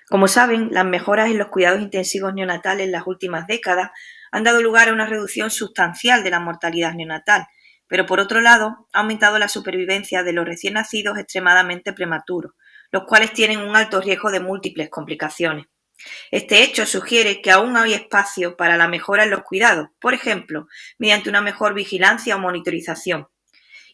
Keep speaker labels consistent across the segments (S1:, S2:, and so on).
S1: Como saben, las mejoras en los cuidados intensivos neonatales en las últimas décadas han dado lugar a una reducción sustancial de la mortalidad neonatal, pero por otro lado ha aumentado la supervivencia de los recién nacidos extremadamente prematuros, los cuales tienen un alto riesgo de múltiples complicaciones. Este hecho sugiere que aún hay espacio para la mejora en los cuidados, por ejemplo, mediante una mejor vigilancia o monitorización.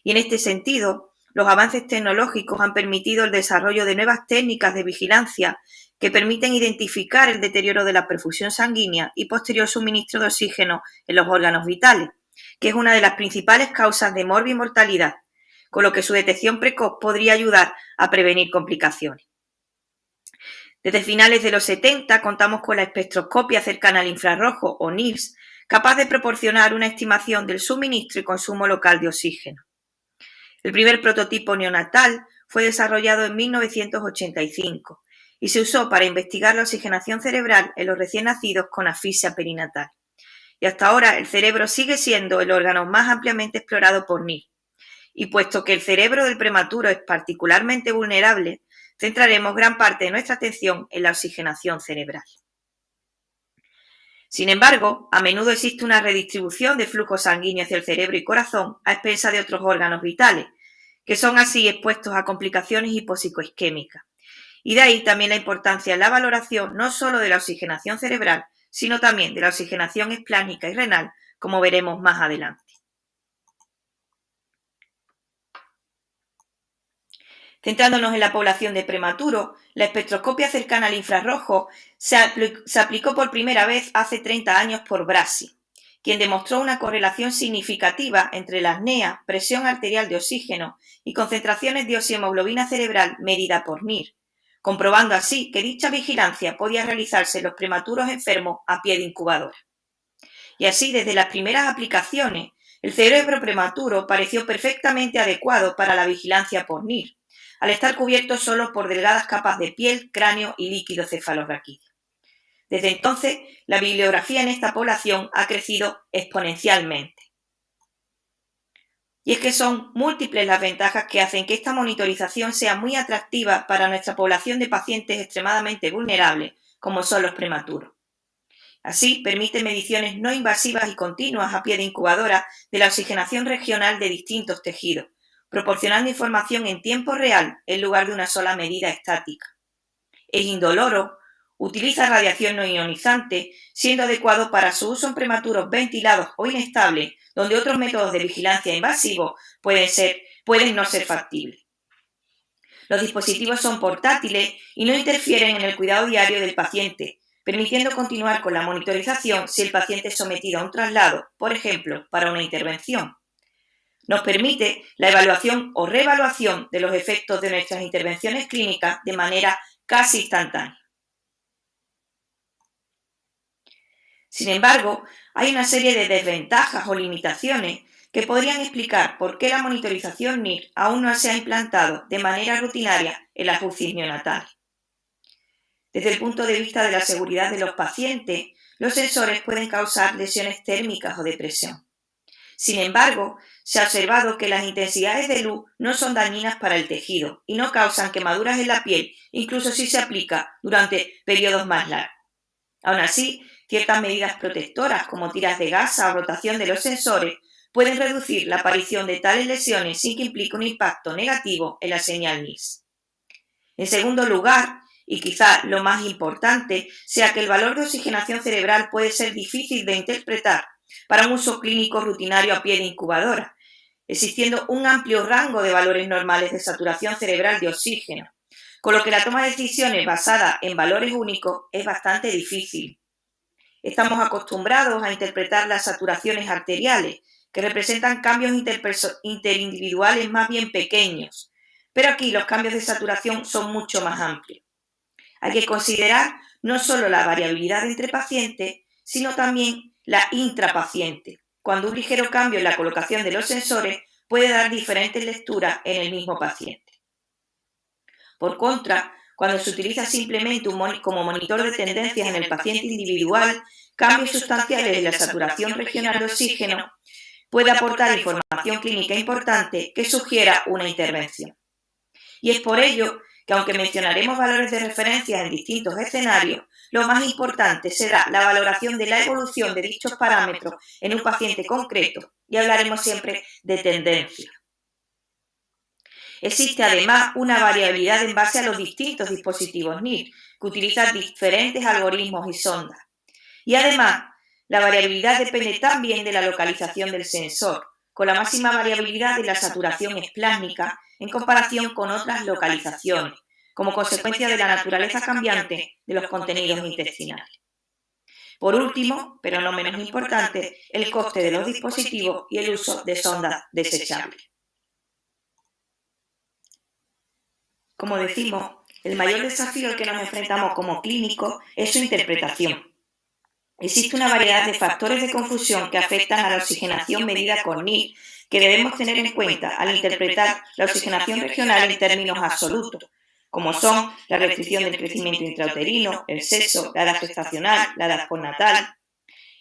S1: Y en este sentido, los avances tecnológicos han permitido el desarrollo de nuevas técnicas de vigilancia que permiten identificar el deterioro de la perfusión sanguínea y posterior suministro de oxígeno en los órganos vitales, que es una de las principales causas de morbimortalidad, con lo que su detección precoz podría ayudar a prevenir complicaciones. Desde finales de los 70 contamos con la espectroscopia cercana al infrarrojo o NIRS, capaz de proporcionar una estimación del suministro y consumo local de oxígeno. El primer prototipo neonatal fue desarrollado en 1985 y se usó para investigar la oxigenación cerebral en los recién nacidos con asfixia perinatal. Y hasta ahora el cerebro sigue siendo el órgano más ampliamente explorado por NIR. Y puesto que el cerebro del prematuro es particularmente vulnerable, centraremos gran parte de nuestra atención en la oxigenación cerebral. Sin embargo, a menudo existe una redistribución de flujo sanguíneo hacia el cerebro y corazón a expensas de otros órganos vitales, que son así expuestos a complicaciones hiposicosquémicas. Y de ahí también la importancia en la valoración no solo de la oxigenación cerebral, sino también de la oxigenación esplánica y renal, como veremos más adelante. Centrándonos en la población de prematuros, la espectroscopia cercana al infrarrojo se aplicó por primera vez hace 30 años por Brasi, quien demostró una correlación significativa entre la apnea, presión arterial de oxígeno y concentraciones de oxihemoglobina cerebral medida por NIR, comprobando así que dicha vigilancia podía realizarse en los prematuros enfermos a pie de incubadora. Y así, desde las primeras aplicaciones, el cerebro prematuro pareció perfectamente adecuado para la vigilancia por NIR, al estar cubierto solo por delgadas capas de piel, cráneo y líquido cefalorraquídeo. Desde entonces, la bibliografía en esta población ha crecido exponencialmente. Y es que son múltiples las ventajas que hacen que esta monitorización sea muy atractiva para nuestra población de pacientes extremadamente vulnerables, como son los prematuros. Así, permite mediciones no invasivas y continuas a pie de incubadora de la oxigenación regional de distintos tejidos, proporcionando información en tiempo real en lugar de una sola medida estática. Es indoloro, utiliza radiación no ionizante, siendo adecuado para su uso en prematuros ventilados o inestables, donde otros métodos de vigilancia invasivos pueden no ser factibles. Los dispositivos son portátiles y no interfieren en el cuidado diario del paciente, permitiendo continuar con la monitorización si el paciente es sometido a un traslado, por ejemplo, para una intervención. Nos permite la evaluación o reevaluación de los efectos de nuestras intervenciones clínicas de manera casi instantánea. Sin embargo, hay una serie de desventajas o limitaciones que podrían explicar por qué la monitorización NIR aún no se ha implantado de manera rutinaria en las UCI neonatales. Desde el punto de vista de la seguridad de los pacientes, los sensores pueden causar lesiones térmicas o de presión. Sin embargo, se ha observado que las intensidades de luz no son dañinas para el tejido y no causan quemaduras en la piel, incluso si se aplica durante periodos más largos. Aún así, ciertas medidas protectoras como tiras de gasa o rotación de los sensores pueden reducir la aparición de tales lesiones sin que implique un impacto negativo en la señal NIRS. En segundo lugar, y quizá lo más importante, sea que el valor de oxigenación cerebral puede ser difícil de interpretar para un uso clínico rutinario a pie de incubadora, existiendo un amplio rango de valores normales de saturación cerebral de oxígeno, con lo que la toma de decisiones basada en valores únicos es bastante difícil. Estamos acostumbrados a interpretar las saturaciones arteriales, que representan cambios interindividuales más bien pequeños, pero aquí los cambios de saturación son mucho más amplios. Hay que considerar no solo la variabilidad entre pacientes, sino también la intrapaciente, cuando un ligero cambio en la colocación de los sensores puede dar diferentes lecturas en el mismo paciente. Por contra, cuando se utiliza simplemente como monitor de tendencias en el paciente individual, cambios sustanciales en la saturación regional de oxígeno puede aportar información clínica importante que sugiera una intervención. Y es por ello que aunque mencionaremos valores de referencia en distintos escenarios, lo más importante será la valoración de la evolución de dichos parámetros en un paciente concreto y hablaremos siempre de tendencia. Existe además una variabilidad en base a los distintos dispositivos NIR, que utilizan diferentes algoritmos y sondas. Y además, la variabilidad depende también de la localización del sensor, con la máxima variabilidad de la saturación esplásmica en comparación con otras localizaciones, como consecuencia de la naturaleza cambiante de los contenidos intestinales. Por último, pero no menos importante, el coste de los dispositivos y el uso de sondas desechables. Como decimos, el mayor desafío al que nos enfrentamos como clínicos es su interpretación. Existe una variedad de factores de confusión que afectan a la oxigenación medida con NIR que debemos tener en cuenta al interpretar la oxigenación regional en términos absolutos, como son la restricción del crecimiento intrauterino, el sexo, la edad gestacional, la edad postnatal.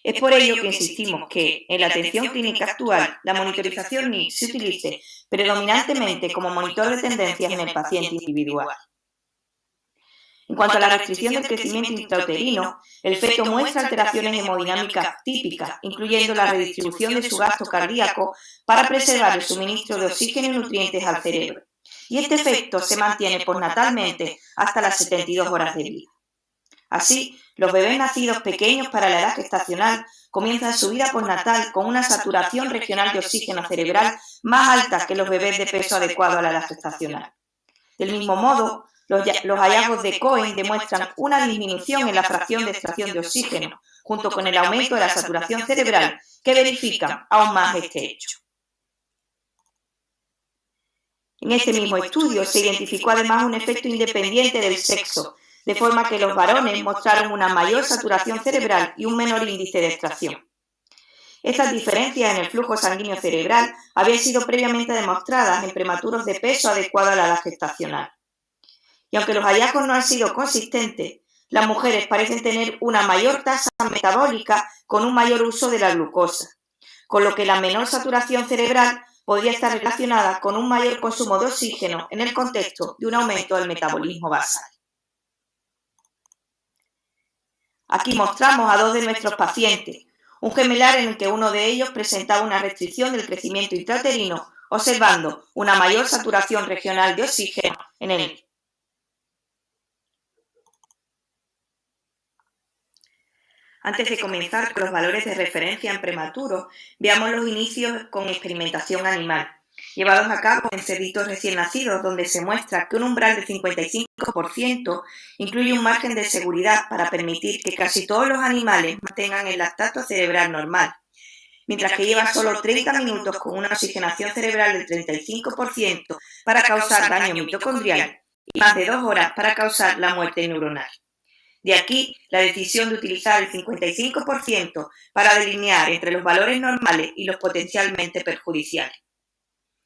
S1: Es por ello que insistimos que, en la atención clínica actual, la monitorización NIR se utilice predominantemente como monitor de tendencias en el paciente individual. En cuanto a la restricción del crecimiento intrauterino, el feto muestra alteraciones hemodinámicas típicas, incluyendo la redistribución de su gasto cardíaco para preservar el suministro de oxígeno y nutrientes al cerebro. Y este efecto se mantiene postnatalmente hasta las 72 horas de vida. Así, los bebés nacidos pequeños para la edad gestacional comienzan su vida postnatal con una saturación regional de oxígeno cerebral más alta que los bebés de peso adecuado a la edad gestacional. Del mismo modo, los hallazgos de Cohen demuestran una disminución en la fracción de extracción de oxígeno, junto con el aumento de la saturación cerebral, que verifican aún más este hecho. En este mismo estudio se identificó además un efecto independiente del sexo, de forma que los varones mostraron una mayor saturación cerebral y un menor índice de extracción. Estas diferencias en el flujo sanguíneo cerebral habían sido previamente demostradas en prematuros de peso adecuado a la edad gestacional. Y aunque los hallazgos no han sido consistentes, las mujeres parecen tener una mayor tasa metabólica con un mayor uso de la glucosa, con lo que la menor saturación cerebral podría estar relacionada con un mayor consumo de oxígeno en el contexto de un aumento del metabolismo basal. Aquí mostramos a dos de nuestros pacientes, un gemelar en el que uno de ellos presentaba una restricción del crecimiento intrauterino, observando una mayor saturación regional de oxígeno en él. Antes de comenzar con los valores de referencia en prematuros, veamos los inicios con experimentación animal, llevados a cabo en cerditos recién nacidos, donde se muestra que un umbral del 55% incluye un margen de seguridad para permitir que casi todos los animales mantengan el lactato cerebral normal, mientras que lleva solo 30 minutos con una oxigenación cerebral del 35% para causar daño mitocondrial y más de 2 horas para causar la muerte neuronal. De aquí la decisión de utilizar el 55% para delinear entre los valores normales y los potencialmente perjudiciales.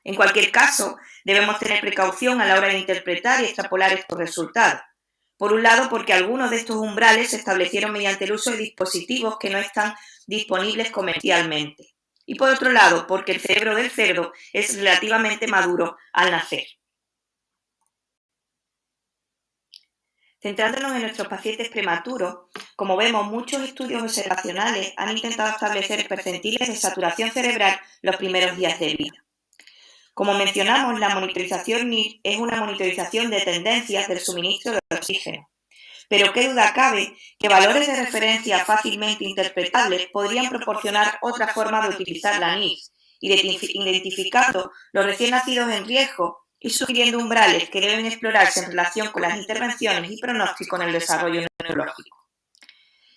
S1: En cualquier caso, debemos tener precaución a la hora de interpretar y extrapolar estos resultados. Por un lado, porque algunos de estos umbrales se establecieron mediante el uso de dispositivos que no están disponibles comercialmente. Y por otro lado, porque el cerebro del cerdo es relativamente maduro al nacer. Centrándonos en nuestros pacientes prematuros, como vemos, muchos estudios observacionales han intentado establecer percentiles de saturación cerebral los primeros días de vida. Como mencionamos, la monitorización NIR es una monitorización de tendencias del suministro de oxígeno. Pero qué duda cabe que valores de referencia fácilmente interpretables podrían proporcionar otra forma de utilizar la NIR, identificando los recién nacidos en riesgo y sugiriendo umbrales que deben explorarse en relación con las intervenciones y pronóstico en el desarrollo neurológico.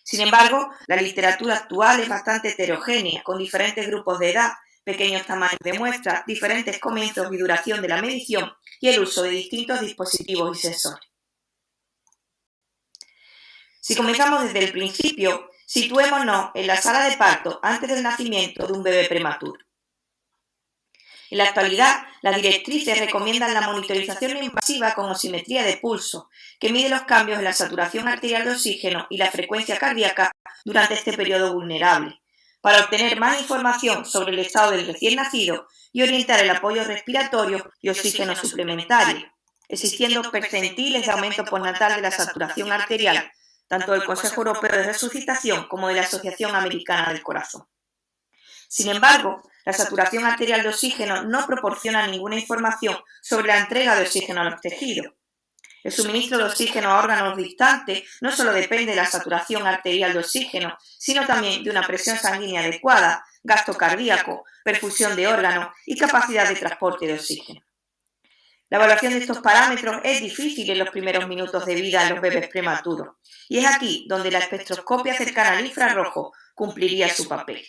S1: Sin embargo, la literatura actual es bastante heterogénea, con diferentes grupos de edad, pequeños tamaños de muestras, diferentes comienzos y duración de la medición y el uso de distintos dispositivos y sensores. Si comenzamos desde el principio, situémonos en la sala de parto antes del nacimiento de un bebé prematuro. En la actualidad, las directrices recomiendan la monitorización invasiva con oximetría de pulso, que mide los cambios en la saturación arterial de oxígeno y la frecuencia cardíaca durante este periodo vulnerable, para obtener más información sobre el estado del recién nacido y orientar el apoyo respiratorio y oxígeno suplementario. existiendo percentiles de aumento postnatal de la saturación arterial, tanto del Consejo Europeo de Resucitación como de la Asociación Americana del Corazón. Sin embargo, la saturación arterial de oxígeno no proporciona ninguna información sobre la entrega de oxígeno a los tejidos. El suministro de oxígeno a órganos distantes no solo depende de la saturación arterial de oxígeno, sino también de una presión sanguínea adecuada, gasto cardíaco, perfusión de órganos y capacidad de transporte de oxígeno. La evaluación de estos parámetros es difícil en los primeros minutos de vida en los bebés prematuros, y es aquí donde la espectroscopia cercana al infrarrojo cumpliría su papel.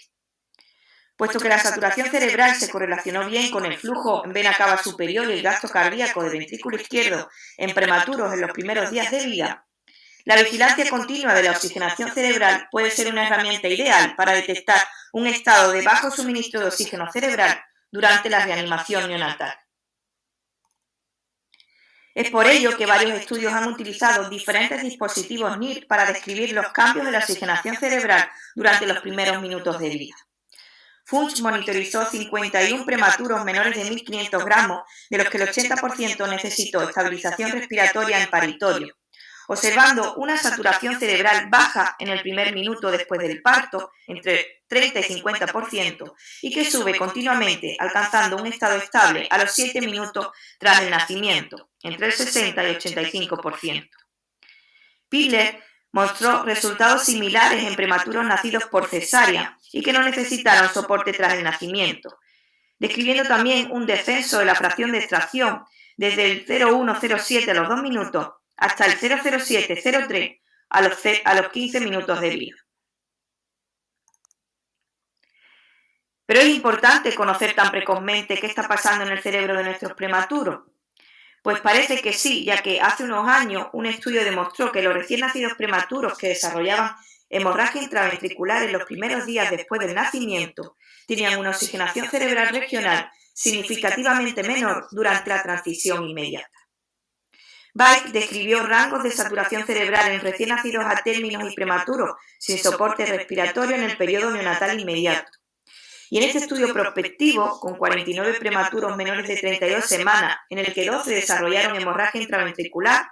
S1: Puesto que la saturación cerebral se correlacionó bien con el flujo en vena cava superior y el gasto cardíaco del ventrículo izquierdo en prematuros en los primeros días de vida, la vigilancia continua de la oxigenación cerebral puede ser una herramienta ideal para detectar un estado de bajo suministro de oxígeno cerebral durante la reanimación neonatal. Es por ello que varios estudios han utilizado diferentes dispositivos NIR para describir los cambios de la oxigenación cerebral durante los primeros minutos de vida. Funch monitorizó 51 prematuros menores de 1.500 gramos, de los que el 80% necesitó estabilización respiratoria en paritorio, observando una saturación cerebral baja en el primer minuto después del parto, entre 30 y 50%, y que sube continuamente, alcanzando un estado estable a los 7 minutos tras el nacimiento, entre el 60 y 85%. Piller mostró resultados similares en prematuros nacidos por cesárea y que no necesitaron soporte tras el nacimiento, describiendo también un descenso de la fracción de extracción desde el 0,107 a los 2 minutos hasta el 0,0703 a los 15 minutos de vida. Pero es importante conocer tan precozmente qué está pasando en el cerebro de nuestros prematuros. Pues parece que sí, ya que hace unos años un estudio demostró que los recién nacidos prematuros que desarrollaban hemorragia intraventricular en los primeros días después del nacimiento tenían una oxigenación cerebral regional significativamente menor durante la transición inmediata. Bike describió rangos de saturación cerebral en recién nacidos a términos y prematuros sin soporte respiratorio en el periodo neonatal inmediato. Y en este estudio prospectivo, con 49 prematuros menores de 32 semanas, en el que 12 desarrollaron hemorragia intraventricular,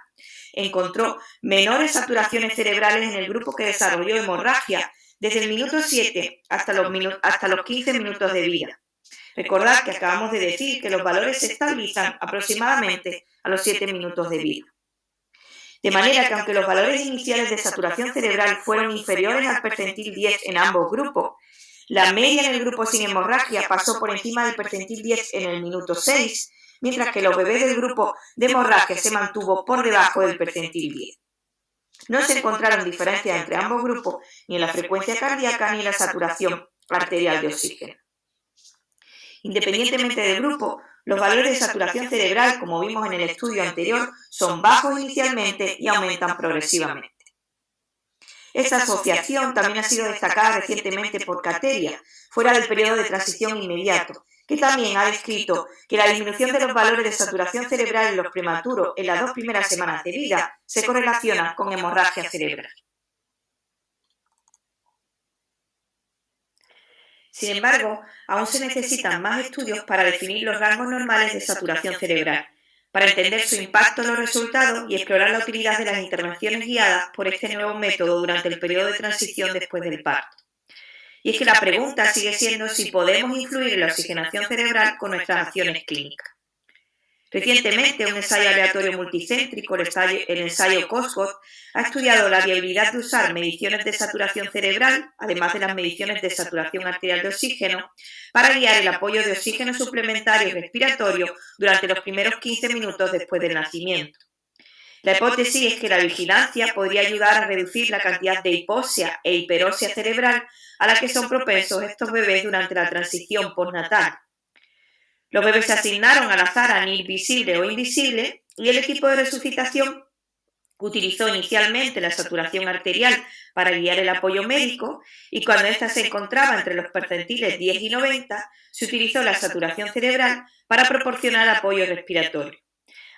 S1: encontró menores saturaciones cerebrales en el grupo que desarrolló hemorragia desde el minuto 7 hasta los 15 minutos de vida. Recordad que acabamos de decir que los valores se estabilizan aproximadamente a los 7 minutos de vida. De manera que aunque los valores iniciales de saturación cerebral fueron inferiores al percentil 10 en ambos grupos, la media en el grupo sin hemorragia pasó por encima del percentil 10 en el minuto 6, mientras que los bebés del grupo de hemorragia se mantuvo por debajo del percentil 10. No se encontraron diferencias entre ambos grupos ni en la frecuencia cardíaca ni en la saturación arterial de oxígeno. Independientemente del grupo, los valores de saturación cerebral, como vimos en el estudio anterior, son bajos inicialmente y aumentan progresivamente. Esta asociación también ha sido destacada recientemente por Kateria, fuera del periodo de transición inmediato, que también ha descrito que la disminución de los valores de saturación cerebral en los prematuros en las 2 primeras semanas de vida se correlaciona con hemorragia cerebral. Sin embargo, aún se necesitan más estudios para definir los rangos normales de saturación cerebral, para entender su impacto en los resultados y explorar la utilidad de las intervenciones guiadas por este nuevo método durante el periodo de transición después del parto. Y es que la pregunta sigue siendo si podemos influir en la oxigenación cerebral con nuestras acciones clínicas. Recientemente, un ensayo aleatorio multicéntrico, el ensayo COSGOT, ha estudiado la viabilidad de usar mediciones de saturación cerebral, además de las mediciones de saturación arterial de oxígeno, para guiar el apoyo de oxígeno suplementario y respiratorio durante los primeros 15 minutos después del nacimiento. La hipótesis es que la vigilancia podría ayudar a reducir la cantidad de hipoxia e hiperoxia cerebral a la que son propensos estos bebés durante la transición postnatal. Los bebés se asignaron al azar a NIR visible o invisible y el equipo de resucitación utilizó inicialmente la saturación arterial para guiar el apoyo médico y cuando ésta se encontraba entre los percentiles 10 y 90, se utilizó la saturación cerebral para proporcionar apoyo respiratorio,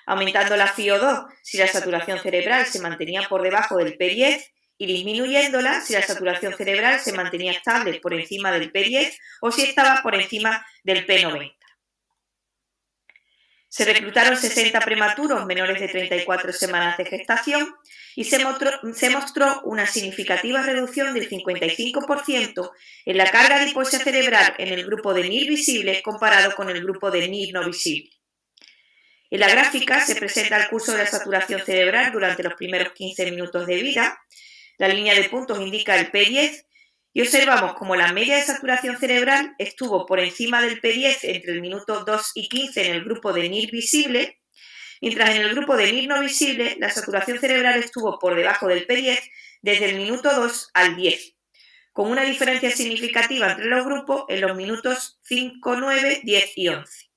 S1: aumentando la FiO2 si la saturación cerebral se mantenía por debajo del P10 y disminuyéndola si la saturación cerebral se mantenía estable por encima del P10 o si estaba por encima del P90. Se reclutaron 60 prematuros menores de 34 semanas de gestación y se mostró una significativa reducción del 55% en la carga adiposa cerebral en el grupo de NIR visible comparado con el grupo de NIR no visible. En la gráfica se presenta el curso de la saturación cerebral durante los primeros 15 minutos de vida. La línea de puntos indica el P10 y observamos como la media de saturación cerebral estuvo por encima del P10 entre el minuto 2 y 15 en el grupo de NIR visible, mientras en el grupo de NIR no visible la saturación cerebral estuvo por debajo del P10 desde el minuto 2 al 10, con una diferencia significativa entre los grupos en los minutos 5, 9, 10 y 11.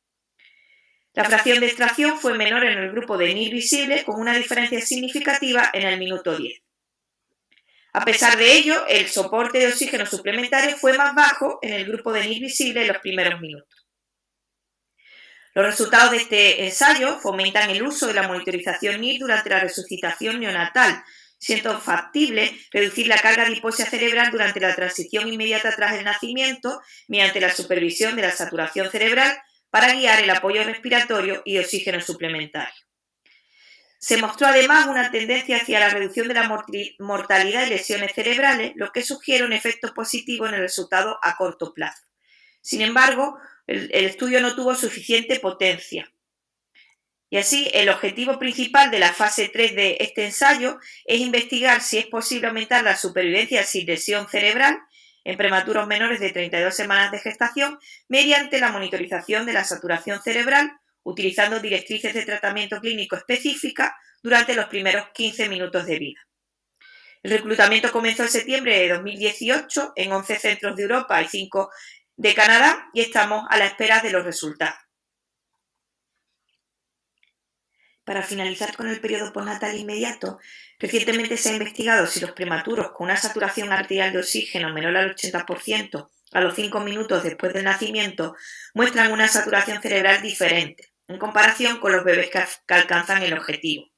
S1: La fracción de extracción fue menor en el grupo de NIR visible, con una diferencia significativa en el minuto 10. A pesar de ello, el soporte de oxígeno suplementario fue más bajo en el grupo de NIR visible en los primeros minutos. Los resultados de este ensayo fomentan el uso de la monitorización NIR durante la resucitación neonatal, siendo factible reducir la carga adiposa cerebral durante la transición inmediata tras el nacimiento mediante la supervisión de la saturación cerebral para guiar el apoyo respiratorio y oxígeno suplementario. Se mostró además una tendencia hacia la reducción de la mortalidad y lesiones cerebrales, lo que sugiere un efecto positivo en el resultado a corto plazo. Sin embargo, el estudio no tuvo suficiente potencia. Y así, el objetivo principal de la fase 3 de este ensayo es investigar si es posible aumentar la supervivencia sin lesión cerebral en prematuros menores de 32 semanas de gestación mediante la monitorización de la saturación cerebral, utilizando directrices de tratamiento clínico específicas durante los primeros 15 minutos de vida. El reclutamiento comenzó en septiembre de 2018 en 11 centros de Europa y 5 de Canadá y estamos a la espera de los resultados. Para finalizar con el periodo postnatal inmediato, recientemente se ha investigado si los prematuros con una saturación arterial de oxígeno menor al 80% a los 5 minutos después del nacimiento muestran una saturación cerebral diferente en comparación con los bebés que alcanzan el objetivo.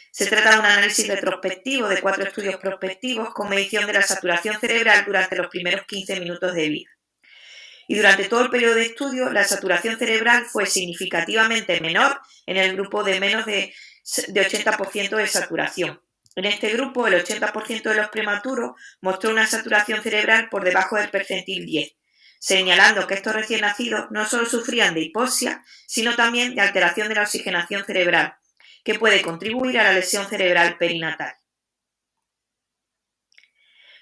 S1: Se trata de un análisis retrospectivo de 4 estudios prospectivos con medición de la saturación cerebral durante los primeros 15 minutos de vida. Y durante todo el periodo de estudio, la saturación cerebral fue significativamente menor en el grupo de menos de 80% de saturación. En este grupo, el 80% de los prematuros mostró una saturación cerebral por debajo del percentil 10, señalando que estos recién nacidos no solo sufrían de hipoxia, sino también de alteración de la oxigenación cerebral, que puede contribuir a la lesión cerebral perinatal.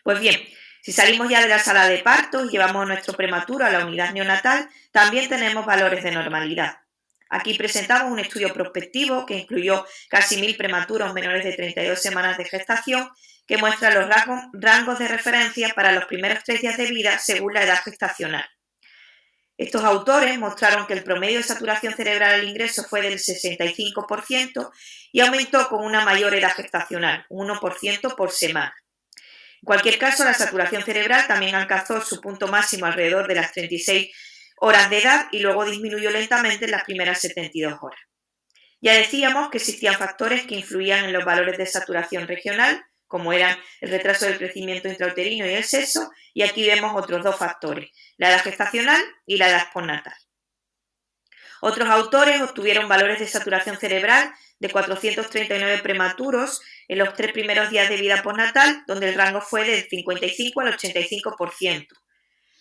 S1: Pues bien, si salimos ya de la sala de parto y llevamos a nuestro prematuro a la unidad neonatal, también tenemos valores de normalidad. Aquí presentamos un estudio prospectivo que incluyó casi 1.000 prematuros menores de 32 semanas de gestación que muestra los rangos de referencia para los primeros 3 días de vida según la edad gestacional. Estos autores mostraron que el promedio de saturación cerebral al ingreso fue del 65% y aumentó con una mayor edad gestacional, 1% por semana. En cualquier caso, la saturación cerebral también alcanzó su punto máximo alrededor de las 36 horas de edad y luego disminuyó lentamente en las primeras 72 horas. Ya decíamos que existían factores que influían en los valores de saturación regional, como eran el retraso del crecimiento intrauterino y el sexo, y aquí vemos otros 2 factores, la edad gestacional y la edad postnatal. Otros autores obtuvieron valores de saturación cerebral de 439 prematuros en los 3 primeros días de vida postnatal, donde el rango fue del 55 al 85%.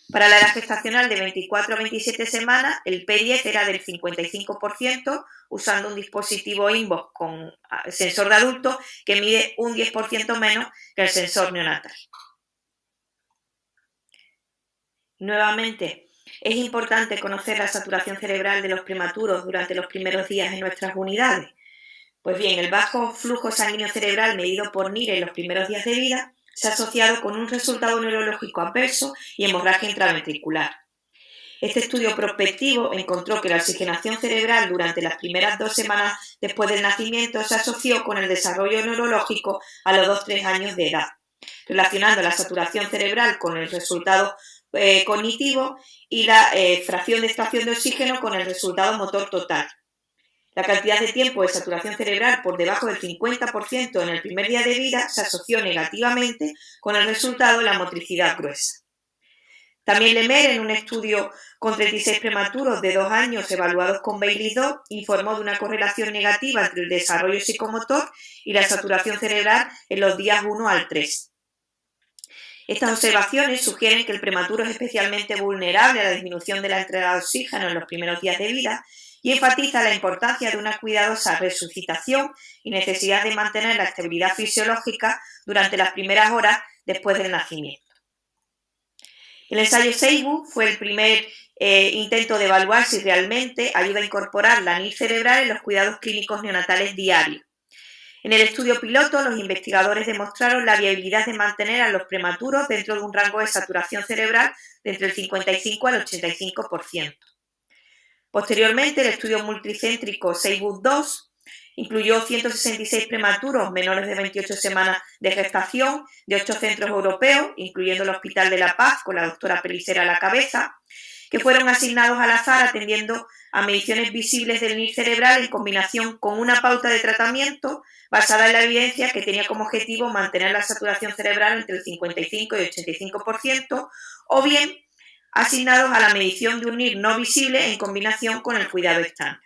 S1: Para la edad gestacional de 24 a 27 semanas, el P10 era del 55%, usando un dispositivo Inbox con sensor de adulto que mide un 10% menos que el sensor neonatal. Nuevamente, es importante conocer la saturación cerebral de los prematuros durante los primeros días en nuestras unidades. Pues bien, el bajo flujo sanguíneo cerebral medido por NIR en los primeros días de vida se ha asociado con un resultado neurológico adverso y hemorragia intraventricular. Este estudio prospectivo encontró que la oxigenación cerebral durante las primeras 2 semanas después del nacimiento se asoció con el desarrollo neurológico a los 2-3 años de edad, relacionando la saturación cerebral con el resultado cognitivo y la fracción de extracción de oxígeno con el resultado motor total. La cantidad de tiempo de saturación cerebral por debajo del 50% en el primer día de vida se asoció negativamente con el resultado de la motricidad gruesa. También Lemer, en un estudio con 36 prematuros de 2 años evaluados con Bayley-2, informó de una correlación negativa entre el desarrollo psicomotor y la saturación cerebral en los días 1 al 3. Estas observaciones sugieren que el prematuro es especialmente vulnerable a la disminución de la entrega de oxígeno en los primeros días de vida y enfatiza la importancia de una cuidadosa resucitación y necesidad de mantener la estabilidad fisiológica durante las primeras horas después del nacimiento. El ensayo Seibu fue el primer intento de evaluar si realmente ayuda a incorporar la NIR cerebral en los cuidados clínicos neonatales diarios. En el estudio piloto, los investigadores demostraron la viabilidad de mantener a los prematuros dentro de un rango de saturación cerebral de entre el 55 al 85%. Posteriormente, el estudio multicéntrico Seibu-2 incluyó 166 prematuros menores de 28 semanas de gestación de 8 centros europeos, incluyendo el Hospital de la Paz, con la doctora Pellicera a la cabeza, que fueron asignados al azar atendiendo a mediciones visibles del NIR cerebral en combinación con una pauta de tratamiento basada en la evidencia que tenía como objetivo mantener la saturación cerebral entre el 55 y 85%, o bien asignados a la medición de un NIR no visible en combinación con el cuidado estándar.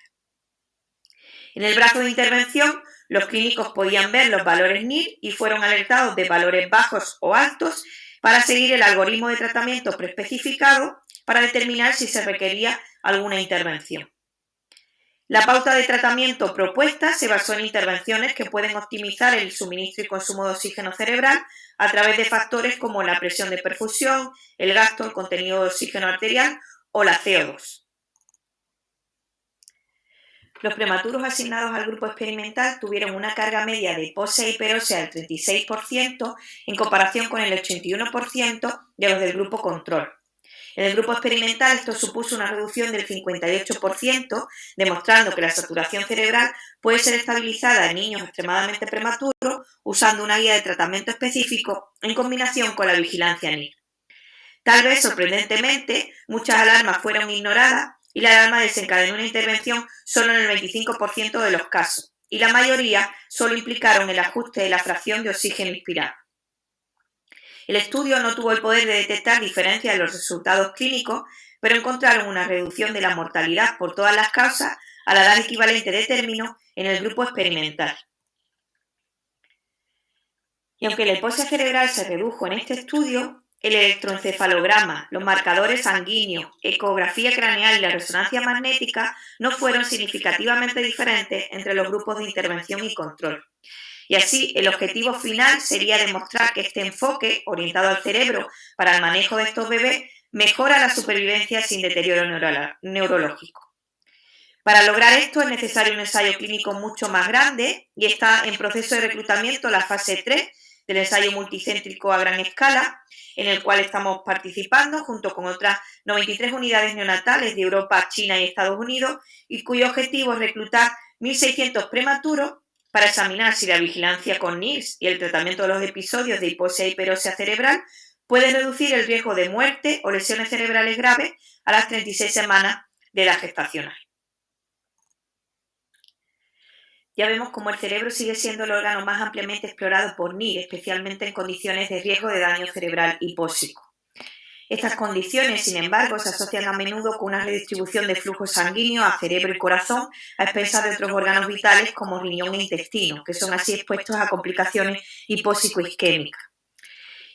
S1: En el brazo de intervención, los clínicos podían ver los valores NIR y fueron alertados de valores bajos o altos para seguir el algoritmo de tratamiento preespecificado para determinar si se requería alguna intervención. La pauta de tratamiento propuesta se basó en intervenciones que pueden optimizar el suministro y consumo de oxígeno cerebral a través de factores como la presión de perfusión, el gasto, el contenido de oxígeno arterial o la CO2. Los prematuros asignados al grupo experimental tuvieron una carga media de hipoxia e hiperoxia del 36% en comparación con el 81% de los del grupo control. En el grupo experimental esto supuso una reducción del 58%, demostrando que la saturación cerebral puede ser estabilizada en niños extremadamente prematuros usando una guía de tratamiento específico en combinación con la vigilancia NIR. Tal vez, sorprendentemente, muchas alarmas fueron ignoradas y la alarma desencadenó una intervención solo en el 25% de los casos, y la mayoría solo implicaron el ajuste de la fracción de oxígeno inspirado. El estudio no tuvo el poder de detectar diferencias en los resultados clínicos, pero encontraron una reducción de la mortalidad por todas las causas a la edad equivalente de término en el grupo experimental. Y aunque la hipoxia cerebral se redujo en este estudio, el electroencefalograma, los marcadores sanguíneos, ecografía craneal y la resonancia magnética no fueron significativamente diferentes entre los grupos de intervención y control. Y así, el objetivo final sería demostrar que este enfoque, orientado al cerebro para el manejo de estos bebés, mejora la supervivencia sin deterioro neurológico. Para lograr esto es necesario un ensayo clínico mucho más grande y está en proceso de reclutamiento la fase 3 del ensayo multicéntrico a gran escala, en el cual estamos participando junto con otras 93 unidades neonatales de Europa, China y Estados Unidos, y cuyo objetivo es reclutar 1.600 prematuros para examinar si la vigilancia con NIRS y el tratamiento de los episodios de hipoxia e hiperoxia cerebral puede reducir el riesgo de muerte o lesiones cerebrales graves a las 36 semanas de edad gestacional. Ya vemos cómo el cerebro sigue siendo el órgano más ampliamente explorado por NIR, especialmente en condiciones de riesgo de daño cerebral hipóxico. Estas condiciones, sin embargo, se asocian a menudo con una redistribución de flujo sanguíneo a cerebro y corazón a expensas de otros órganos vitales como riñón e intestino, que son así expuestos a complicaciones hipóxico-isquémicas.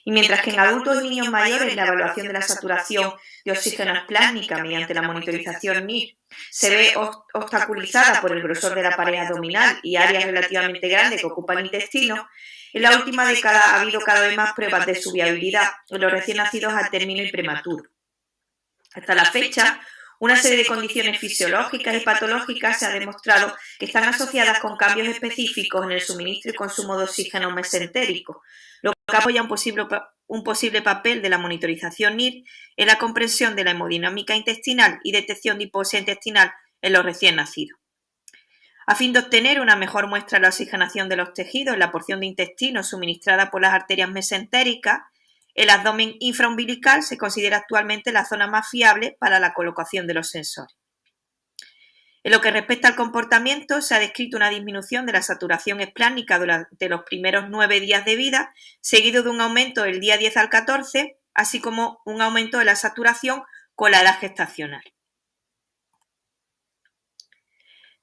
S1: Y mientras que en adultos y niños mayores la evaluación de la saturación de oxígeno plásmica mediante la monitorización NIR se ve obstaculizada por el grosor de la pared abdominal y áreas relativamente grandes que ocupa el intestino, en la última década ha habido cada vez más pruebas de su viabilidad en los recién nacidos a término y prematuro. Hasta la fecha, una serie de condiciones fisiológicas y patológicas se ha demostrado que están asociadas con cambios específicos en el suministro y consumo de oxígeno mesentérico, lo que apoya un posible papel de la monitorización NIR en la comprensión de la hemodinámica intestinal y detección de hipoxia intestinal en los recién nacidos. A fin de obtener una mejor muestra de la oxigenación de los tejidos en la porción de intestino suministrada por las arterias mesentéricas, el abdomen infraumbilical se considera actualmente la zona más fiable para la colocación de los sensores. En lo que respecta al comportamiento, se ha descrito una disminución de la saturación esplánica durante los primeros 9 días de vida, seguido de un aumento del día 10 al 14, así como un aumento de la saturación con la edad gestacional.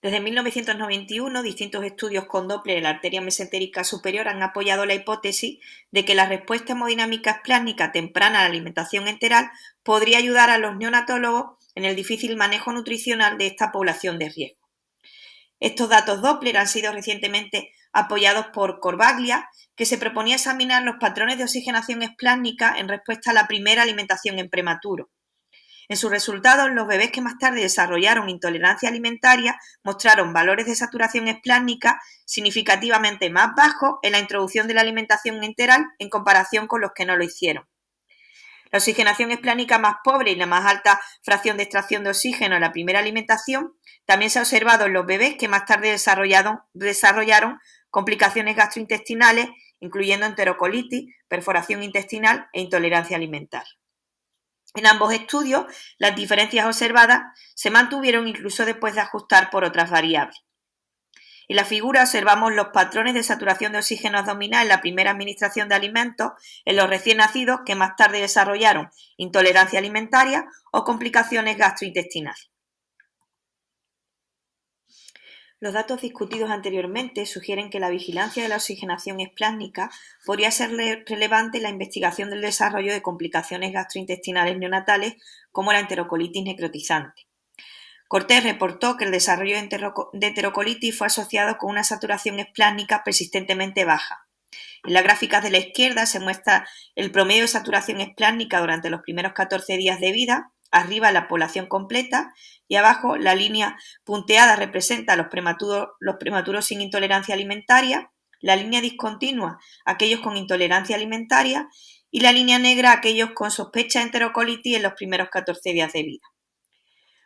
S1: Desde 1991, distintos estudios con Doppler en la arteria mesentérica superior han apoyado la hipótesis de que la respuesta hemodinámica esplánica temprana a la alimentación enteral podría ayudar a los neonatólogos en el difícil manejo nutricional de esta población de riesgo. Estos datos Doppler han sido recientemente apoyados por Corvaglia, que se proponía examinar los patrones de oxigenación esplánica en respuesta a la primera alimentación en prematuro. En sus resultados, los bebés que más tarde desarrollaron intolerancia alimentaria mostraron valores de saturación esplánica significativamente más bajos en la introducción de la alimentación enteral en comparación con los que no lo hicieron. La oxigenación esplánica más pobre y la más alta fracción de extracción de oxígeno en la primera alimentación también se ha observado en los bebés que más tarde desarrollaron complicaciones gastrointestinales, incluyendo enterocolitis, perforación intestinal e intolerancia alimentaria. En ambos estudios, las diferencias observadas se mantuvieron incluso después de ajustar por otras variables. En la figura observamos los patrones de saturación de oxígeno abdominal en la primera administración de alimentos en los recién nacidos que más tarde desarrollaron intolerancia alimentaria o complicaciones gastrointestinales. Los datos discutidos anteriormente sugieren que la vigilancia de la oxigenación esplánica podría ser relevante en la investigación del desarrollo de complicaciones gastrointestinales neonatales como la enterocolitis necrotizante. Cortés reportó que el desarrollo de enterocolitis fue asociado con una saturación esplánica persistentemente baja. En las gráficas de la izquierda se muestra el promedio de saturación esplánica durante los primeros 14 días de vida, arriba la población completa y abajo la línea punteada representa a los prematuros sin intolerancia alimentaria, la línea discontinua aquellos con intolerancia alimentaria y la línea negra aquellos con sospecha de enterocolitis en los primeros 14 días de vida.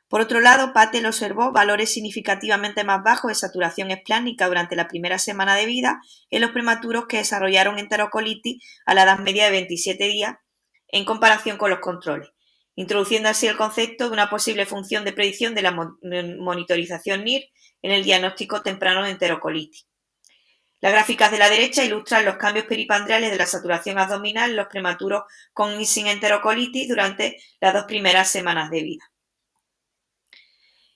S1: Por otro lado, Patel observó valores significativamente más bajos de saturación esplánica durante la primera semana de vida en los prematuros que desarrollaron enterocolitis a la edad media de 27 días en comparación con los controles, introduciendo así el concepto de una posible función de predicción de la monitorización NIR en el diagnóstico temprano de enterocolitis. Las gráficas de la derecha ilustran los cambios peripandriales de la saturación abdominal en los prematuros con y sin enterocolitis durante las 2 primeras semanas de vida.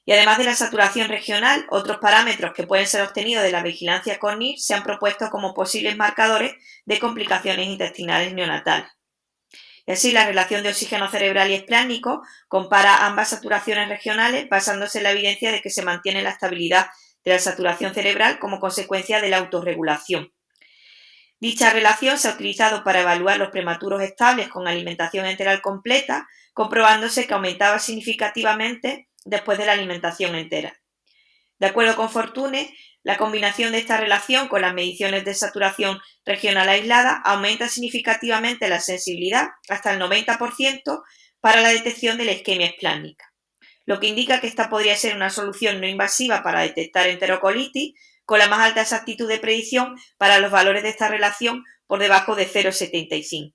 S1: Y además de la saturación regional, otros parámetros que pueden ser obtenidos de la vigilancia con NIR se han propuesto como posibles marcadores de complicaciones intestinales neonatales. Y así, la relación de oxígeno cerebral y esplánico compara ambas saturaciones regionales basándose en la evidencia de que se mantiene la estabilidad de la saturación cerebral como consecuencia de la autorregulación. Dicha relación se ha utilizado para evaluar los prematuros estables con alimentación enteral completa, comprobándose que aumentaba significativamente después de la alimentación entera. De acuerdo con Fortune, la combinación de esta relación con las mediciones de saturación regional aislada aumenta significativamente la sensibilidad hasta el 90% para la detección de la isquemia esplánica, lo que indica que esta podría ser una solución no invasiva para detectar enterocolitis con la más alta exactitud de predicción para los valores de esta relación por debajo de 0,75.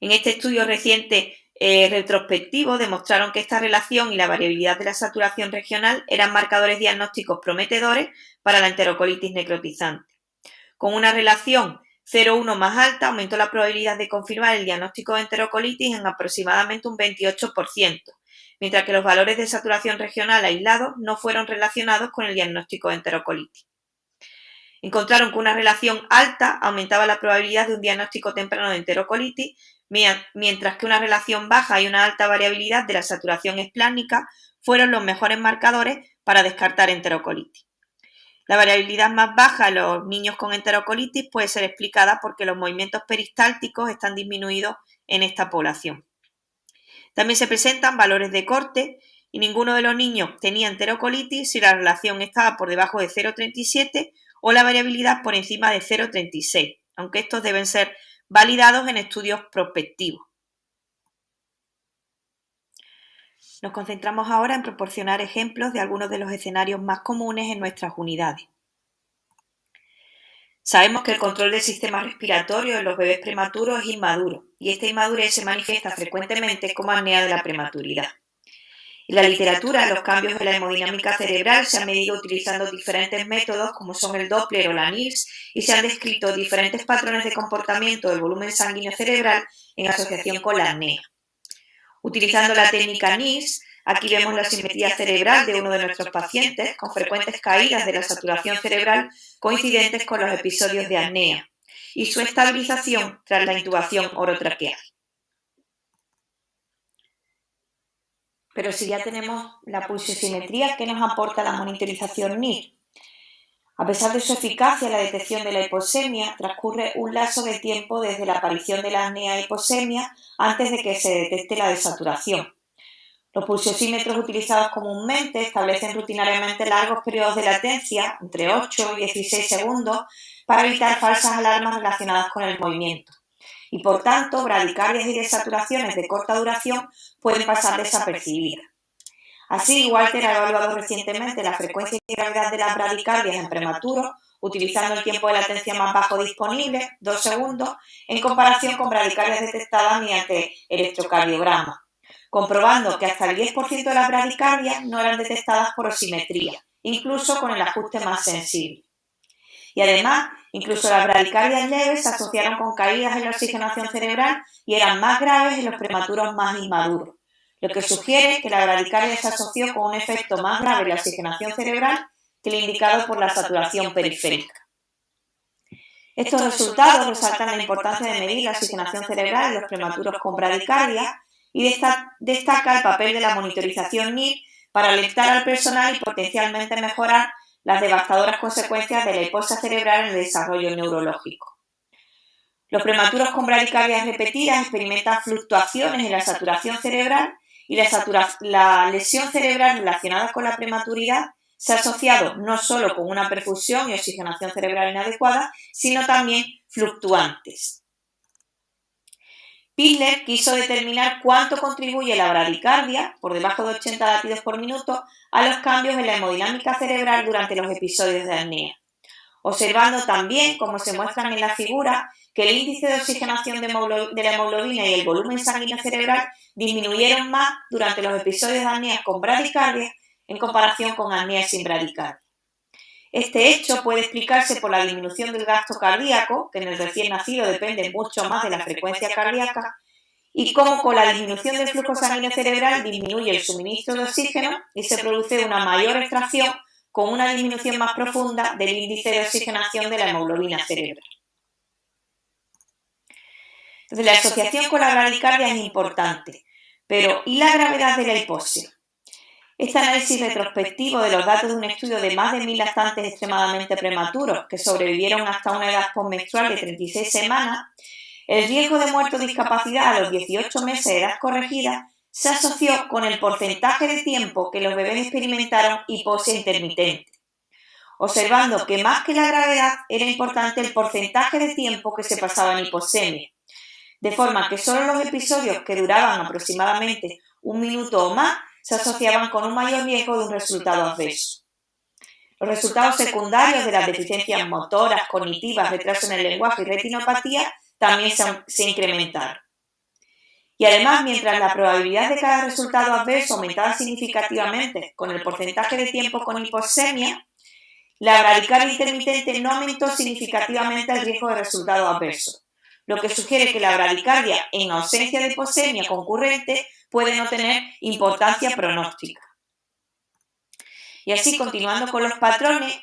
S1: En este estudio reciente retrospectivo demostraron que esta relación y la variabilidad de la saturación regional eran marcadores diagnósticos prometedores para la enterocolitis necrotizante. Con una relación 0,1 más alta aumentó la probabilidad de confirmar el diagnóstico de enterocolitis en aproximadamente un 28%, mientras que los valores de saturación regional aislados no fueron relacionados con el diagnóstico de enterocolitis. Encontraron que una relación alta aumentaba la probabilidad de un diagnóstico temprano de enterocolitis, mientras que una relación baja y una alta variabilidad de la saturación esplánica fueron los mejores marcadores para descartar enterocolitis. La variabilidad más baja en los niños con enterocolitis puede ser explicada porque los movimientos peristálticos están disminuidos en esta población. También se presentan valores de corte y ninguno de los niños tenía enterocolitis si la relación estaba por debajo de 0,37 o la variabilidad por encima de 0,36, aunque estos deben ser validados en estudios prospectivos. Nos concentramos ahora en proporcionar ejemplos de algunos de los escenarios más comunes en nuestras unidades. Sabemos que el control del sistema respiratorio en los bebés prematuros es inmaduro y esta inmadurez se manifiesta frecuentemente como apnea de la prematuridad. En la literatura, los cambios en la hemodinámica cerebral se han medido utilizando diferentes métodos como son el Doppler o la NIRS y se han descrito diferentes patrones de comportamiento del volumen sanguíneo cerebral en asociación con la apnea. Utilizando la técnica NIRS, aquí vemos la simetría cerebral de uno de nuestros pacientes con frecuentes caídas de la saturación cerebral coincidentes con los episodios de apnea y su estabilización tras la intubación orotraqueal. Pero si ya tenemos la pulsosimetría, ¿qué nos aporta la monitorización NIR? A pesar de su eficacia en la detección de la hiposemia, transcurre un lapso de tiempo desde la aparición de la apnea e hiposemia antes de que se detecte la desaturación. Los pulsosímetros utilizados comúnmente establecen rutinariamente largos periodos de latencia, entre 8 y 16 segundos, para evitar falsas alarmas relacionadas con el movimiento. Y por tanto, bradicardias y desaturaciones de corta duración pueden pasar desapercibidas. Así, Walter ha evaluado recientemente la frecuencia y gravedad de las bradicardias en prematuros, utilizando el tiempo de latencia más bajo disponible, 2 segundos, en comparación con bradicardias detectadas mediante electrocardiograma, comprobando que hasta el 10% de las bradicardias no eran detectadas por osimetría, incluso con el ajuste más sensible. Y además, incluso las bradicardias leves se asociaron con caídas en la oxigenación cerebral y eran más graves en los prematuros más inmaduros, lo que sugiere que la bradicardia se asoció con un efecto más grave en la oxigenación cerebral que el indicado por la saturación periférica. Estos resultados resaltan la importancia de medir la oxigenación cerebral en los prematuros con bradicardia y destaca el papel de la monitorización NIR para alertar al personal y potencialmente mejorar las devastadoras consecuencias de la hipoxia cerebral en el desarrollo neurológico. Los prematuros con bradicardias repetidas experimentan fluctuaciones en la saturación cerebral y la lesión cerebral relacionada con la prematuridad se ha asociado no solo con una perfusión y oxigenación cerebral inadecuada, sino también fluctuantes. Piller quiso determinar cuánto contribuye la bradicardia, por debajo de 80 latidos por minuto, a los cambios en la hemodinámica cerebral durante los episodios de apnea, observando también, como se muestran en la figura, que el índice de oxigenación de la hemoglobina y el volumen sanguíneo cerebral disminuyeron más durante los episodios de apnea con bradicardia en comparación con apnea sin bradicardia. Este hecho puede explicarse por la disminución del gasto cardíaco, que en el recién nacido depende mucho más de la frecuencia cardíaca, y cómo con la disminución del flujo sanguíneo cerebral disminuye el suministro de oxígeno y se produce una mayor extracción con una disminución más profunda del índice de oxigenación de la hemoglobina cerebral. Entonces, la asociación con la bradicardia es importante, pero ¿y la gravedad de la hipoxia? Este análisis retrospectivo de los datos de un estudio de más de 1000 lactantes extremadamente prematuros que sobrevivieron hasta una edad postmenstrual de 36 semanas, el riesgo de muerte o discapacidad a los 18 meses de edad corregida se asoció con el porcentaje de tiempo que los bebés experimentaron hipoxia intermitente, observando que más que la gravedad era importante el porcentaje de tiempo que se pasaba en hipoxemia, de forma que solo los episodios que duraban aproximadamente 1 minuto o más se asociaban con un mayor riesgo de un resultado adverso. Los resultados secundarios de las deficiencias motoras, cognitivas, retraso en el lenguaje y retinopatía también se incrementaron. Y además, mientras la probabilidad de cada resultado adverso aumentaba significativamente con el porcentaje de tiempo con hipoxemia, la bradicardia intermitente no aumentó significativamente el riesgo de resultado adverso, lo que sugiere que la bradicardia en ausencia de hipoxemia concurrente puede no tener importancia pronóstica. Y así, continuando con los patrones,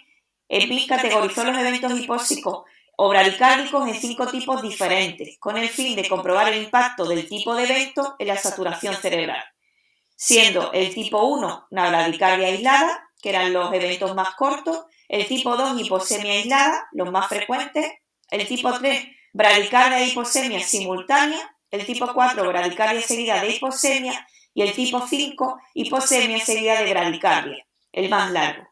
S1: EPI categorizó los eventos hipóxicos o bradicárdicos en 5 tipos diferentes, con el fin de comprobar el impacto del tipo de evento en la saturación cerebral, siendo el tipo 1 una bradicardia aislada, que eran los eventos más cortos, el tipo 2 hipoxemia aislada, los más frecuentes, el tipo 3 bradicardia e hipoxemia simultánea, el tipo 4 bradicardia seguida de hipoxemia y el tipo 5 hipoxemia seguida de bradicardia, el más largo.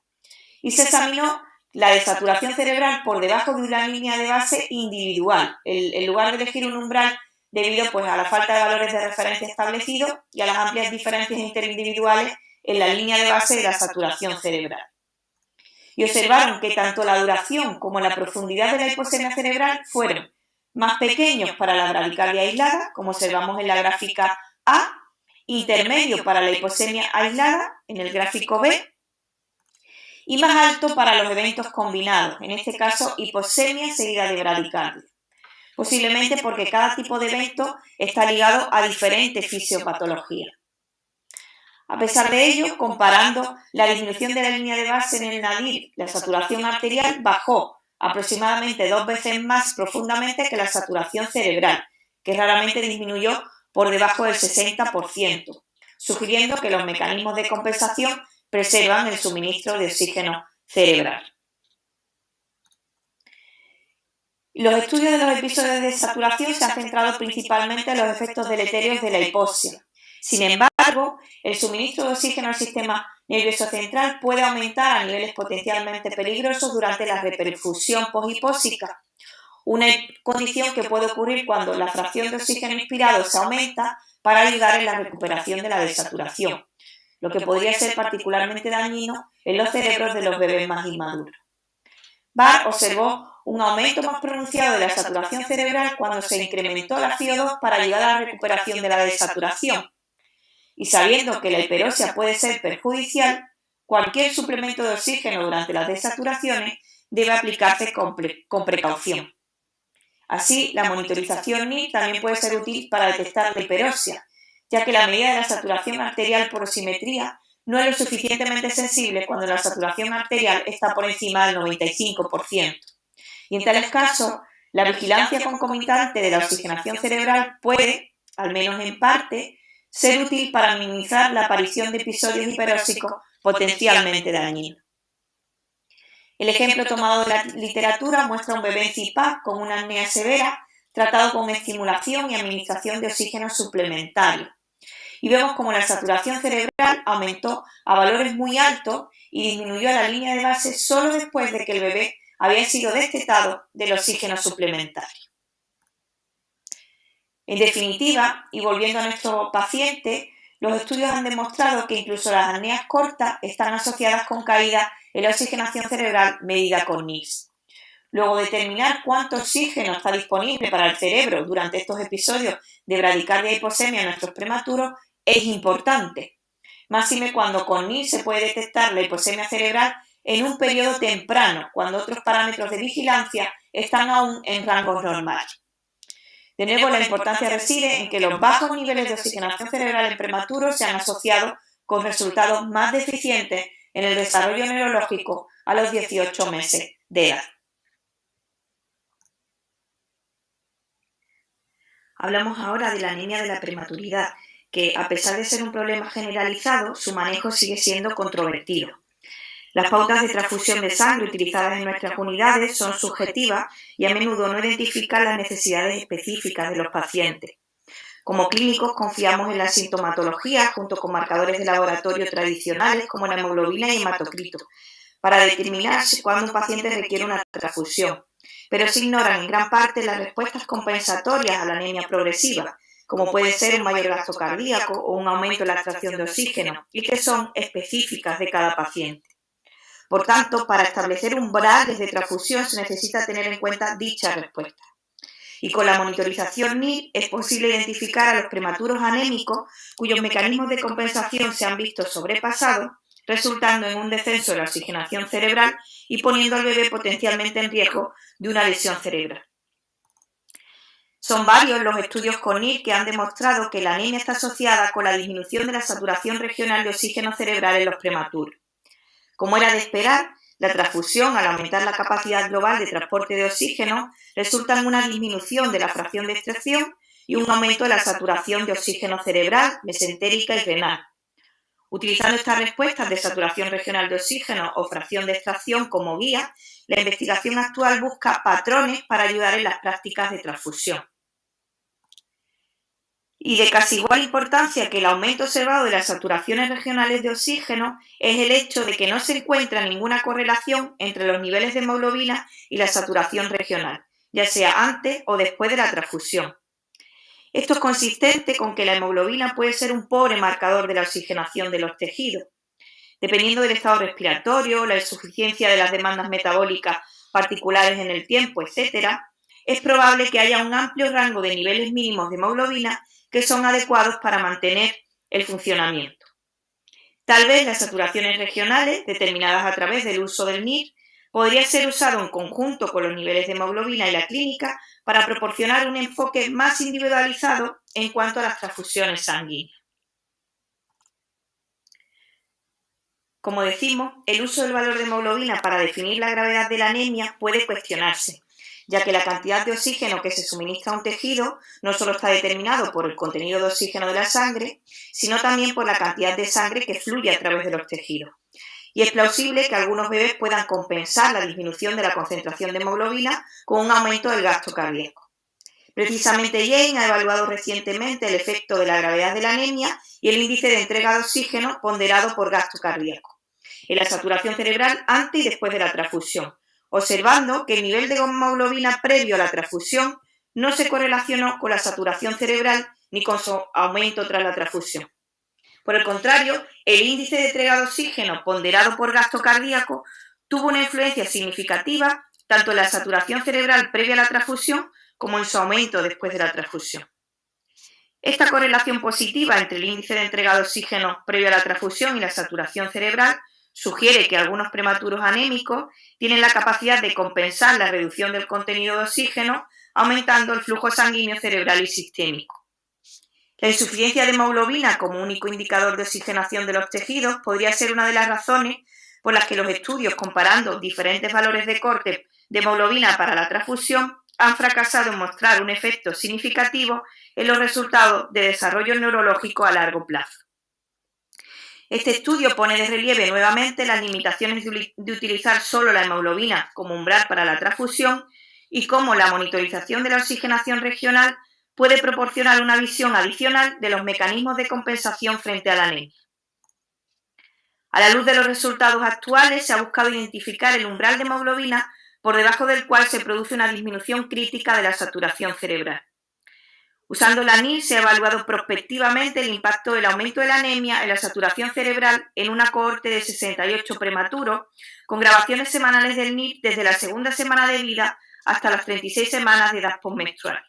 S1: Y se examinó la desaturación cerebral por debajo de una línea de base individual, en lugar de elegir un umbral debido pues, a la falta de valores de referencia establecidos y a las amplias diferencias interindividuales en la línea de base de la saturación cerebral. Y observaron que tanto la duración como la profundidad de la hipoxemia cerebral fueron más pequeños para la bradicardia aislada, como observamos en la gráfica A, intermedio para la hiposemia aislada, en el gráfico B, y más alto para los eventos combinados, en este caso hiposemia seguida de bradicardia, posiblemente porque cada tipo de evento está ligado a diferentes fisiopatologías. A pesar de ello, comparando la disminución de la línea de base en el nadir, la saturación arterial bajó aproximadamente 2 veces más profundamente que la saturación cerebral, que raramente disminuyó por debajo del 60%, sugiriendo que los mecanismos de compensación preservan el suministro de oxígeno cerebral. Los estudios de los episodios de saturación se han centrado principalmente en los efectos deleterios de la hipoxia. Sin embargo, el suministro de oxígeno al sistema nervioso central puede aumentar a niveles potencialmente peligrosos durante la reperfusión posthipóxica, una condición que puede ocurrir cuando la fracción de oxígeno inspirado se aumenta para ayudar en la recuperación de la desaturación, lo que podría ser particularmente dañino en los cerebros de los bebés más inmaduros. Barr observó un aumento más pronunciado de la saturación cerebral cuando se incrementó la FiO2 para ayudar a la recuperación de la desaturación. Y sabiendo que la hiperoxia puede ser perjudicial, cualquier suplemento de oxígeno durante las desaturaciones debe aplicarse con precaución. Así, la monitorización NIR también puede ser útil para detectar la hiperoxia, ya que la medida de la saturación arterial por oximetría no es lo suficientemente sensible cuando la saturación arterial está por encima del 95%. Y en tales casos, la vigilancia concomitante de la oxigenación cerebral puede, al menos en parte, ser útil para minimizar la aparición de episodios hiperóxicos potencialmente dañinos. El ejemplo tomado de la literatura muestra un bebé en CIPAP con una apnea severa tratado con estimulación y administración de oxígeno suplementario. Y vemos como la saturación cerebral aumentó a valores muy altos y disminuyó la línea de base solo después de que el bebé había sido destetado del oxígeno suplementario. En definitiva, y volviendo a nuestro paciente, los estudios han demostrado que incluso las apneas cortas están asociadas con caída en la oxigenación cerebral medida con NIRS. Luego, determinar cuánto oxígeno está disponible para el cerebro durante estos episodios de bradicardia e hiposemia en nuestros prematuros es importante, máxime cuando con NIRS se puede detectar la hiposemia cerebral en un periodo temprano, cuando otros parámetros de vigilancia están aún en rangos normales. De nuevo, la importancia reside en que los bajos niveles de oxigenación cerebral en prematuros se han asociado con resultados más deficientes en el desarrollo neurológico a los 18 meses de edad. Hablamos ahora de la anemia de la prematuridad, que a pesar de ser un problema generalizado, su manejo sigue siendo controvertido. Las pautas de transfusión de sangre utilizadas en nuestras unidades son subjetivas y a menudo no identifican las necesidades específicas de los pacientes. Como clínicos confiamos en la sintomatología junto con marcadores de laboratorio tradicionales como la hemoglobina y hematocrito para determinar cuándo un paciente requiere una transfusión, pero se ignoran en gran parte las respuestas compensatorias a la anemia progresiva, como puede ser un mayor gasto cardíaco o un aumento en la extracción de oxígeno, y que son específicas de cada paciente. Por tanto, para establecer umbrales de transfusión se necesita tener en cuenta dicha respuesta. Y con la monitorización NIR es posible identificar a los prematuros anémicos cuyos mecanismos de compensación se han visto sobrepasados, resultando en un descenso de la oxigenación cerebral y poniendo al bebé potencialmente en riesgo de una lesión cerebral. Son varios los estudios con NIR que han demostrado que la anemia está asociada con la disminución de la saturación regional de oxígeno cerebral en los prematuros. Como era de esperar, la transfusión, al aumentar la capacidad global de transporte de oxígeno, resulta en una disminución de la fracción de extracción y un aumento de la saturación de oxígeno cerebral, mesentérica y renal. Utilizando estas respuestas de saturación regional de oxígeno o fracción de extracción como guía, la investigación actual busca patrones para ayudar en las prácticas de transfusión. Y de casi igual importancia que el aumento observado de las saturaciones regionales de oxígeno es el hecho de que no se encuentra ninguna correlación entre los niveles de hemoglobina y la saturación regional, ya sea antes o después de la transfusión. Esto es consistente con que la hemoglobina puede ser un pobre marcador de la oxigenación de los tejidos. Dependiendo del estado respiratorio, la insuficiencia de las demandas metabólicas particulares en el tiempo, etc., es probable que haya un amplio rango de niveles mínimos de hemoglobina que son adecuados para mantener el funcionamiento. Tal vez las saturaciones regionales, determinadas a través del uso del NIR, podría ser usado en conjunto con los niveles de hemoglobina y la clínica para proporcionar un enfoque más individualizado en cuanto a las transfusiones sanguíneas. Como decimos, el uso del valor de hemoglobina para definir la gravedad de la anemia puede cuestionarse, ya que la cantidad de oxígeno que se suministra a un tejido no solo está determinado por el contenido de oxígeno de la sangre, sino también por la cantidad de sangre que fluye a través de los tejidos. Y es plausible que algunos bebés puedan compensar la disminución de la concentración de hemoglobina con un aumento del gasto cardíaco. Precisamente Jane ha evaluado recientemente el efecto de la gravedad de la anemia y el índice de entrega de oxígeno ponderado por gasto cardíaco en la saturación cerebral antes y después de la transfusión, observando que el nivel de hemoglobina previo a la transfusión no se correlacionó con la saturación cerebral ni con su aumento tras la transfusión. Por el contrario, el índice de entrega de oxígeno ponderado por gasto cardíaco tuvo una influencia significativa tanto en la saturación cerebral previa a la transfusión como en su aumento después de la transfusión. Esta correlación positiva entre el índice de entrega de oxígeno previo a la transfusión y la saturación cerebral sugiere que algunos prematuros anémicos tienen la capacidad de compensar la reducción del contenido de oxígeno aumentando el flujo sanguíneo cerebral y sistémico. La insuficiencia de hemoglobina como único indicador de oxigenación de los tejidos podría ser una de las razones por las que los estudios comparando diferentes valores de corte de hemoglobina para la transfusión han fracasado en mostrar un efecto significativo en los resultados de desarrollo neurológico a largo plazo. Este estudio pone de relieve nuevamente las limitaciones de utilizar solo la hemoglobina como umbral para la transfusión y cómo la monitorización de la oxigenación regional puede proporcionar una visión adicional de los mecanismos de compensación frente a la anemia. A la luz de los resultados actuales, se ha buscado identificar el umbral de hemoglobina por debajo del cual se produce una disminución crítica de la saturación cerebral. Usando la NIR se ha evaluado prospectivamente el impacto del aumento de la anemia en la saturación cerebral en una cohorte de 68 prematuros, con grabaciones semanales del NIR desde la segunda semana de vida hasta las 36 semanas de edad postmenstrual,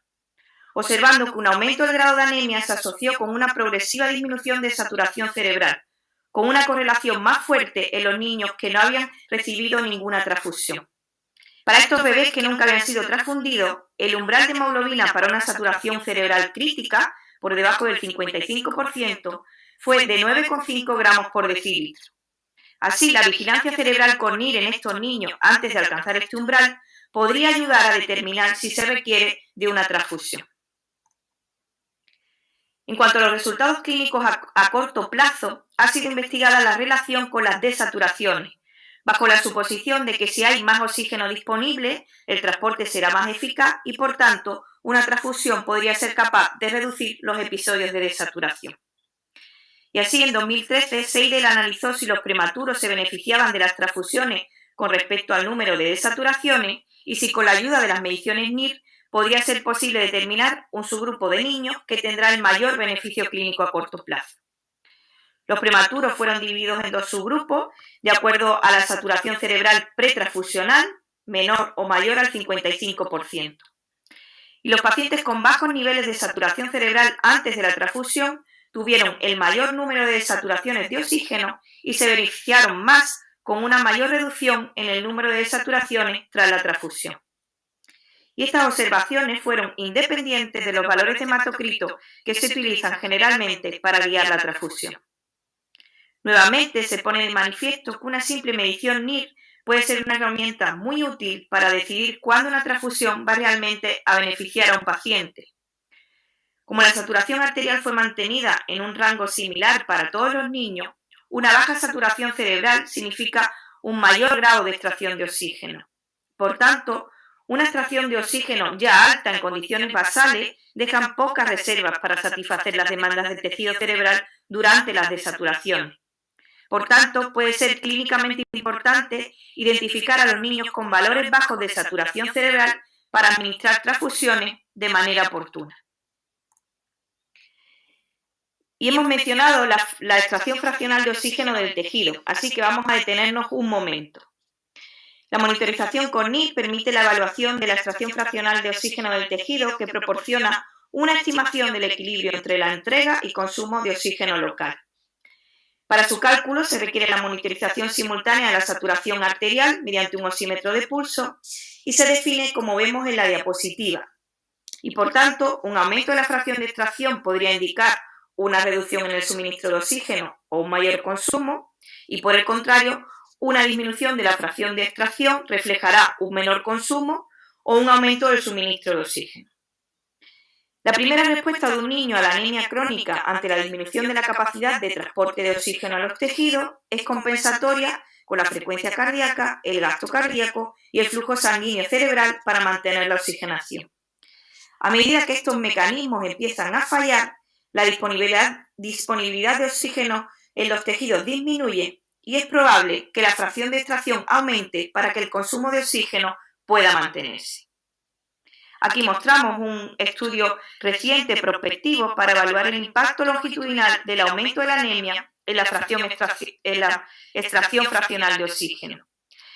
S1: observando que un aumento del grado de anemia se asoció con una progresiva disminución de saturación cerebral, con una correlación más fuerte en los niños que no habían recibido ninguna transfusión. Para estos bebés que nunca habían sido transfundidos, el umbral de hemoglobina para una saturación cerebral crítica, por debajo del 55%, fue de 9,5 gramos por decilitro. Así, la vigilancia cerebral con NIR en estos niños antes de alcanzar este umbral podría ayudar a determinar si se requiere de una transfusión. En cuanto a los resultados clínicos a corto plazo, ha sido investigada la relación con las desaturaciones, bajo la suposición de que si hay más oxígeno disponible, el transporte será más eficaz y, por tanto, una transfusión podría ser capaz de reducir los episodios de desaturación. Y así, en 2013, Seidel analizó si los prematuros se beneficiaban de las transfusiones con respecto al número de desaturaciones y si con la ayuda de las mediciones NIR podría ser posible determinar un subgrupo de niños que tendrá el mayor beneficio clínico a corto plazo. Los prematuros fueron divididos en dos subgrupos de acuerdo a la saturación cerebral pretransfusional, menor o mayor al 55%. Y los pacientes con bajos niveles de saturación cerebral antes de la transfusión tuvieron el mayor número de desaturaciones de oxígeno y se beneficiaron más con una mayor reducción en el número de desaturaciones tras la transfusión. Y estas observaciones fueron independientes de los valores de hematocrito que se utilizan generalmente para guiar la transfusión. Nuevamente se pone de manifiesto que una simple medición NIR puede ser una herramienta muy útil para decidir cuándo una transfusión va realmente a beneficiar a un paciente. Como la saturación arterial fue mantenida en un rango similar para todos los niños, una baja saturación cerebral significa un mayor grado de extracción de oxígeno. Por tanto, una extracción de oxígeno ya alta en condiciones basales deja pocas reservas para satisfacer las demandas del tejido cerebral durante las desaturaciones. Por tanto, puede ser clínicamente importante identificar a los niños con valores bajos de saturación cerebral para administrar transfusiones de manera oportuna. Y hemos mencionado la extracción fraccional de oxígeno del tejido, así que vamos a detenernos un momento. La monitorización con NIR permite la evaluación de la extracción fraccional de oxígeno del tejido que proporciona una estimación del equilibrio entre la entrega y consumo de oxígeno local. Para su cálculo se requiere la monitorización simultánea de la saturación arterial mediante un oxímetro de pulso y se define como vemos en la diapositiva. Y por tanto, un aumento de la fracción de extracción podría indicar una reducción en el suministro de oxígeno o un mayor consumo, y por el contrario, una disminución de la fracción de extracción reflejará un menor consumo o un aumento del suministro de oxígeno. La primera respuesta de un niño a la anemia crónica ante la disminución de la capacidad de transporte de oxígeno a los tejidos es compensatoria con la frecuencia cardíaca, el gasto cardíaco y el flujo sanguíneo cerebral para mantener la oxigenación. A medida que estos mecanismos empiezan a fallar, la disponibilidad de oxígeno en los tejidos disminuye y es probable que la fracción de extracción aumente para que el consumo de oxígeno pueda mantenerse. Aquí mostramos un estudio reciente prospectivo para evaluar el impacto longitudinal del aumento de la anemia en la extracción fraccional de oxígeno,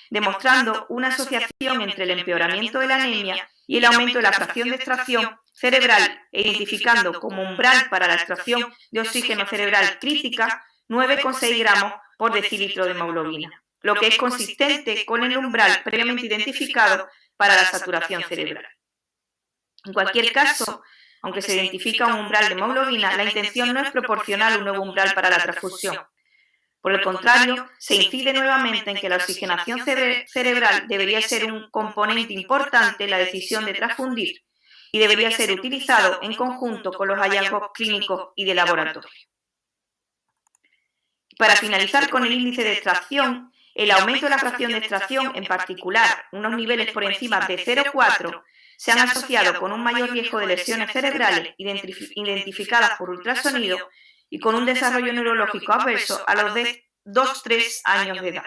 S1: demostrando una asociación entre el empeoramiento de la anemia y el aumento de la fracción de extracción cerebral e identificando como umbral para la extracción de oxígeno cerebral crítica 9,6 gramos por decilitro de hemoglobina, lo que es consistente con el umbral previamente identificado para la saturación cerebral. En cualquier caso, aunque se identifica un umbral de hemoglobina, la intención no es proporcionar un nuevo umbral para la transfusión. Por el contrario, se incide nuevamente en que la oxigenación cerebral debería ser un componente importante en la decisión de transfundir y debería ser utilizado en conjunto con los hallazgos clínicos y de laboratorio. Para finalizar con el índice de extracción, el aumento de la fracción de extracción, en particular unos niveles por encima de 0,4, se han asociado con un mayor riesgo de lesiones cerebrales identificadas por ultrasonido y con un desarrollo neurológico adverso a los 2-3 años de edad.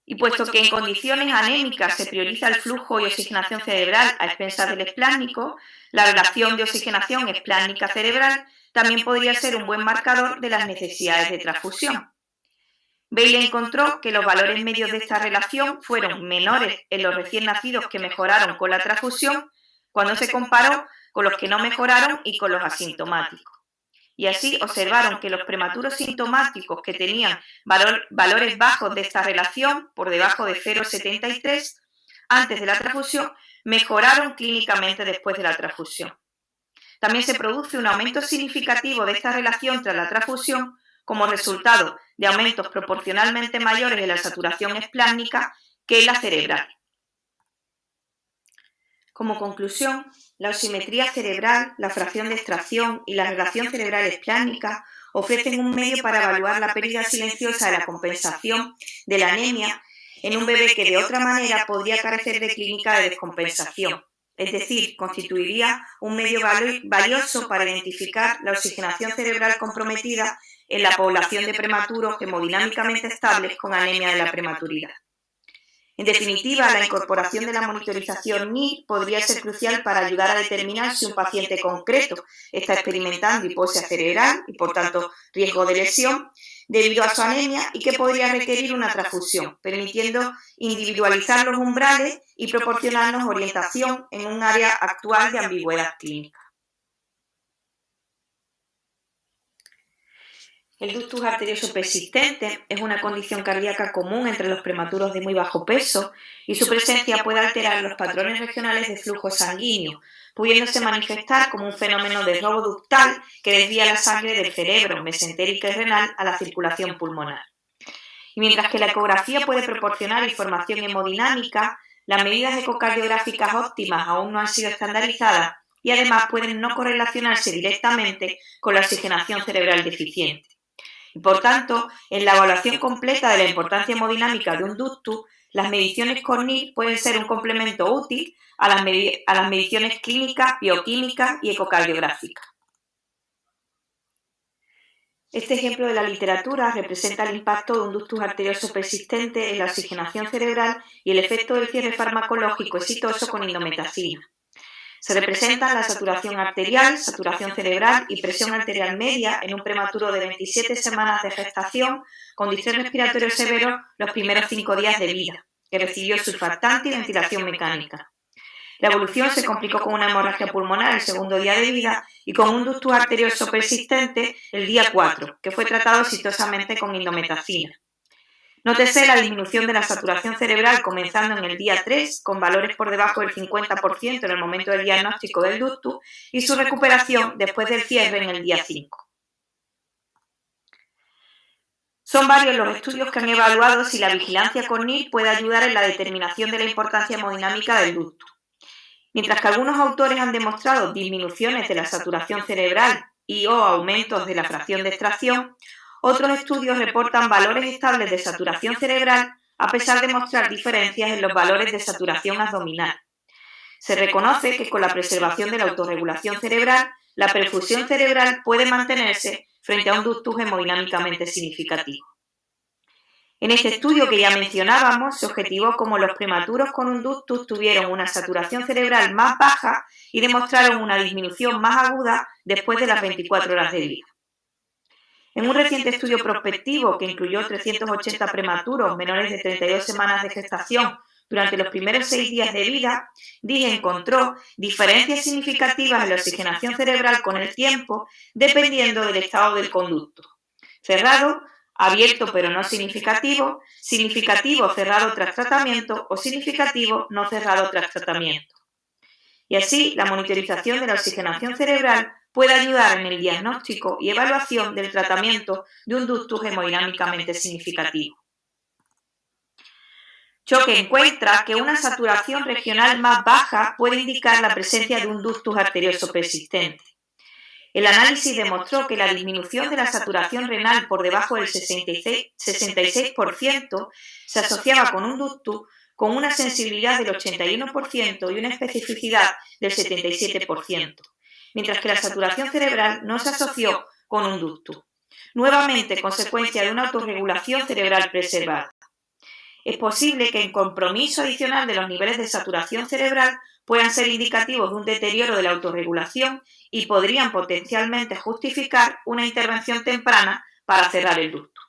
S1: Y puesto que en condiciones anémicas se prioriza el flujo y oxigenación cerebral a expensas del esplánico, la relación de oxigenación esplánica cerebral también podría ser un buen marcador de las necesidades de transfusión. Bailey encontró que los valores medios de esta relación fueron menores en los recién nacidos que mejoraron con la transfusión cuando se comparó con los que no mejoraron y con los asintomáticos. Y así observaron que los prematuros sintomáticos que tenían valores bajos de esta relación, por debajo de 0,73, antes de la transfusión, mejoraron clínicamente después de la transfusión. También se produce un aumento significativo de esta relación tras la transfusión como resultado de aumentos proporcionalmente mayores en la saturación esplánica que en la cerebral. Como conclusión, la oximetría cerebral, la fracción de extracción y la relación cerebral esplánica ofrecen un medio para evaluar la pérdida silenciosa de la compensación de la anemia en un bebé que de otra manera podría carecer de clínica de descompensación. Es decir, constituiría un medio valioso para identificar la oxigenación cerebral comprometida en la población de prematuros hemodinámicamente estables con anemia de la prematuridad. En definitiva, la incorporación de la monitorización NIR podría ser crucial para ayudar a determinar si un paciente concreto está experimentando hipoxia cerebral y, por tanto, riesgo de lesión debido a su anemia y que podría requerir una transfusión, permitiendo individualizar los umbrales y proporcionarnos orientación en un área actual de ambigüedad clínica. El ductus arterioso persistente es una condición cardíaca común entre los prematuros de muy bajo peso y su presencia puede alterar los patrones regionales de flujo sanguíneo, pudiéndose manifestar como un fenómeno de robo ductal que desvía la sangre del cerebro, mesentérica y renal a la circulación pulmonar. Y mientras que la ecografía puede proporcionar información hemodinámica, las medidas ecocardiográficas óptimas aún no han sido estandarizadas y además pueden no correlacionarse directamente con la oxigenación cerebral deficiente. Y por tanto, en la evaluación completa de la importancia hemodinámica de un ductus, las mediciones con NIR pueden ser un complemento útil a las mediciones clínicas, bioquímicas y ecocardiográficas. Este ejemplo de la literatura representa el impacto de un ductus arterioso persistente en la oxigenación cerebral y el efecto del cierre farmacológico exitoso con indometacina. Se representan la saturación arterial, saturación cerebral y presión arterial media en un prematuro de 27 semanas de gestación con distrés respiratorio severo los primeros 5 días de vida, que recibió surfactante y ventilación mecánica. La evolución se complicó con una hemorragia pulmonar el segundo día de vida y con un ductus arterioso persistente el día 4, que fue tratado exitosamente con indometacina. Nótese la disminución de la saturación cerebral comenzando en el día 3, con valores por debajo del 50% en el momento del diagnóstico del ductus, y su recuperación después del cierre en el día 5. Son varios los estudios que han evaluado si la vigilancia con NIR puede ayudar en la determinación de la importancia hemodinámica del ductus. Mientras que algunos autores han demostrado disminuciones de la saturación cerebral y o aumentos de la fracción de extracción, otros estudios reportan valores estables de saturación cerebral a pesar de mostrar diferencias en los valores de saturación abdominal. Se reconoce que con la preservación de la autorregulación cerebral, la perfusión cerebral puede mantenerse frente a un ductus hemodinámicamente significativo. En este estudio que ya mencionábamos, se objetivó cómo los prematuros con un ductus tuvieron una saturación cerebral más baja y demostraron una disminución más aguda después de las 24 horas de vida. En un reciente estudio prospectivo que incluyó 380 prematuros menores de 32 semanas de gestación durante los primeros 6 días de vida, DIG encontró diferencias significativas en la oxigenación cerebral con el tiempo dependiendo del estado del conducto. Cerrado, abierto pero no significativo, significativo cerrado tras tratamiento o significativo no cerrado tras tratamiento. Y así, la monitorización de la oxigenación cerebral puede ayudar en el diagnóstico y evaluación del tratamiento de un ductus hemodinámicamente significativo. Choque encuentra que una saturación regional más baja puede indicar la presencia de un ductus arterioso persistente. El análisis demostró que la disminución de la saturación renal por debajo del 66% se asociaba con un ductus con una sensibilidad del 81% y una especificidad del 77%, mientras que la saturación cerebral no se asoció con un ductus, nuevamente consecuencia de una autorregulación cerebral preservada. Es posible que el compromiso adicional de los niveles de saturación cerebral puedan ser indicativos de un deterioro de la autorregulación y podrían potencialmente justificar una intervención temprana para cerrar el ductus.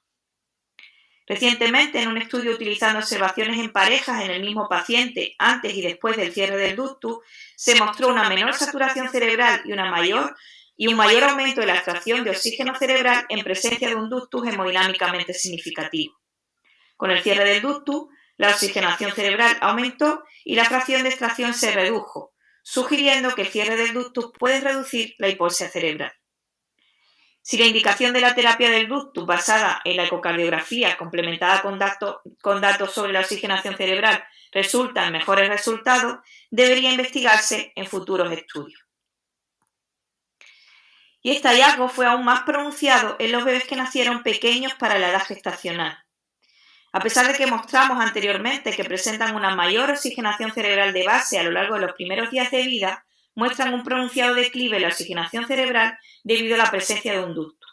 S1: Recientemente, en un estudio utilizando observaciones en parejas en el mismo paciente antes y después del cierre del ductus, se mostró una menor saturación cerebral y un mayor aumento de la extracción de oxígeno cerebral en presencia de un ductus hemodinámicamente significativo. Con el cierre del ductus, la oxigenación cerebral aumentó y la fracción de extracción se redujo, sugiriendo que el cierre del ductus puede reducir la hipoxia cerebral. Si la indicación de la terapia del ductus basada en la ecocardiografía complementada con datos sobre la oxigenación cerebral resulta en mejores resultados, debería investigarse en futuros estudios. Y este hallazgo fue aún más pronunciado en los bebés que nacieron pequeños para la edad gestacional. A pesar de que mostramos anteriormente que presentan una mayor oxigenación cerebral de base a lo largo de los primeros días de vida, muestran un pronunciado declive en la oxigenación cerebral debido a la presencia de un ductus.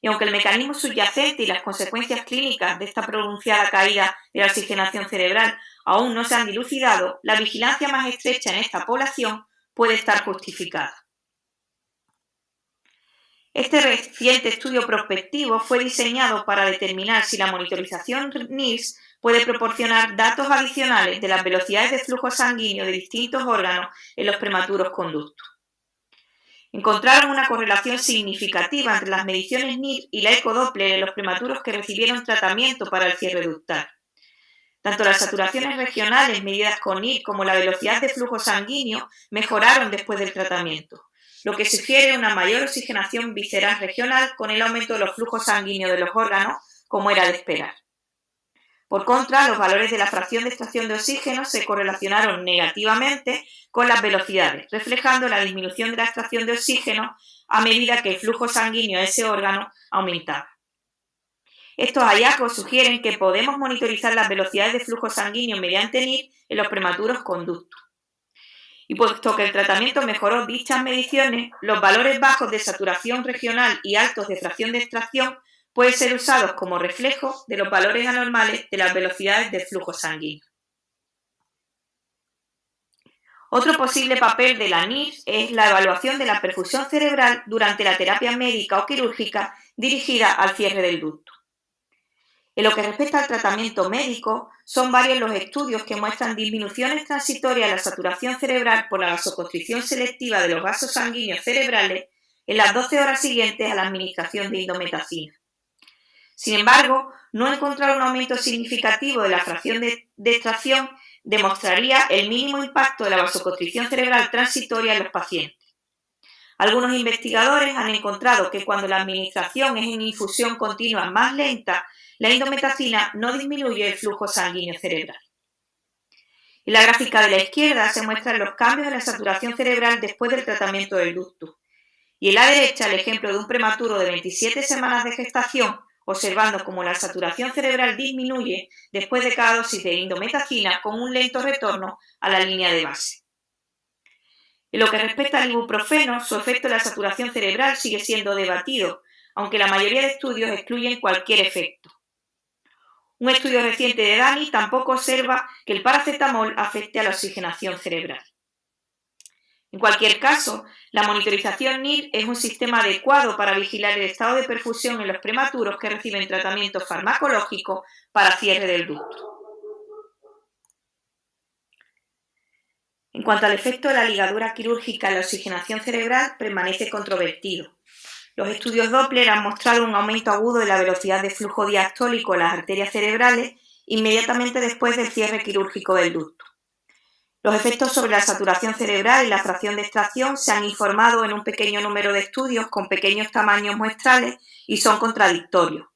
S1: Y aunque el mecanismo subyacente y las consecuencias clínicas de esta pronunciada caída de la oxigenación cerebral aún no se han dilucidado, la vigilancia más estrecha en esta población puede estar justificada. Este reciente estudio prospectivo fue diseñado para determinar si la monitorización NIRS puede proporcionar datos adicionales de las velocidades de flujo sanguíneo de distintos órganos en los prematuros con ductus. Encontraron una correlación significativa entre las mediciones NIR y la ecodoppler en los prematuros que recibieron tratamiento para el cierre ductal. Tanto las saturaciones regionales medidas con NIR como la velocidad de flujo sanguíneo mejoraron después del tratamiento, lo que sugiere una mayor oxigenación visceral regional con el aumento de los flujos sanguíneos de los órganos, como era de esperar. Por contra, los valores de la fracción de extracción de oxígeno se correlacionaron negativamente con las velocidades, reflejando la disminución de la extracción de oxígeno a medida que el flujo sanguíneo a ese órgano aumentaba. Estos hallazgos sugieren que podemos monitorizar las velocidades de flujo sanguíneo mediante NIR en los prematuros con ductus. Y puesto que el tratamiento mejoró dichas mediciones, los valores bajos de saturación regional y altos de fracción de extracción pueden ser usados como reflejo de los valores anormales de las velocidades del flujo sanguíneo. Otro posible papel de la NIRS es la evaluación de la perfusión cerebral durante la terapia médica o quirúrgica dirigida al cierre del ductus. En lo que respecta al tratamiento médico, son varios los estudios que muestran disminuciones transitorias de la saturación cerebral por la vasoconstricción selectiva de los vasos sanguíneos cerebrales en las 12 horas siguientes a la administración de indometacina. Sin embargo, no encontrar un aumento significativo de la fracción de extracción demostraría el mínimo impacto de la vasoconstricción cerebral transitoria en los pacientes. Algunos investigadores han encontrado que cuando la administración es en infusión continua más lenta, la indometacina no disminuye el flujo sanguíneo cerebral. En la gráfica de la izquierda se muestran los cambios en la saturación cerebral después del tratamiento del ductus, y en la derecha el ejemplo de un prematuro de 27 semanas de gestación, observando cómo la saturación cerebral disminuye después de cada dosis de indometacina con un lento retorno a la línea de base. En lo que respecta al ibuprofeno, su efecto en la saturación cerebral sigue siendo debatido, aunque la mayoría de estudios excluyen cualquier efecto. Un estudio reciente de Dani tampoco observa que el paracetamol afecte a la oxigenación cerebral. En cualquier caso, la monitorización NIR es un sistema adecuado para vigilar el estado de perfusión en los prematuros que reciben tratamiento farmacológico para cierre del ducto. En cuanto al efecto de la ligadura quirúrgica en la oxigenación cerebral, permanece controvertido. Los estudios Doppler han mostrado un aumento agudo de la velocidad de flujo diastólico en las arterias cerebrales inmediatamente después del cierre quirúrgico del ducto. Los efectos sobre la saturación cerebral y la fracción de extracción se han informado en un pequeño número de estudios con pequeños tamaños muestrales y son contradictorios.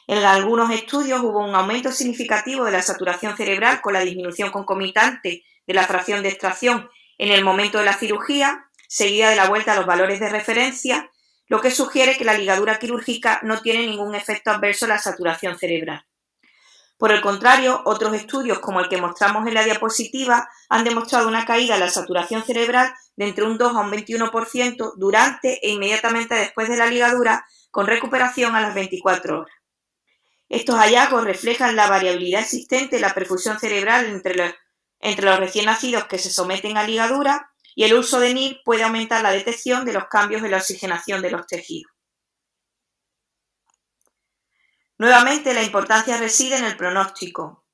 S1: En algunos estudios hubo un aumento significativo de la saturación cerebral con la disminución concomitante de la fracción de extracción en el momento de la cirugía, seguida de la vuelta a los valores de referencia, lo que sugiere que la ligadura quirúrgica no tiene ningún efecto adverso en la saturación cerebral. Por el contrario, otros estudios, como el que mostramos en la diapositiva, han demostrado una caída en la saturación cerebral de entre un 2 a un 21% durante e inmediatamente después de la ligadura, con recuperación a las 24 horas. Estos hallazgos reflejan la variabilidad existente en la perfusión cerebral entre los recién nacidos que se someten a ligadura, y el uso de NIR puede aumentar la detección de los cambios en la oxigenación de los tejidos. Nuevamente, la importancia reside en el pronóstico,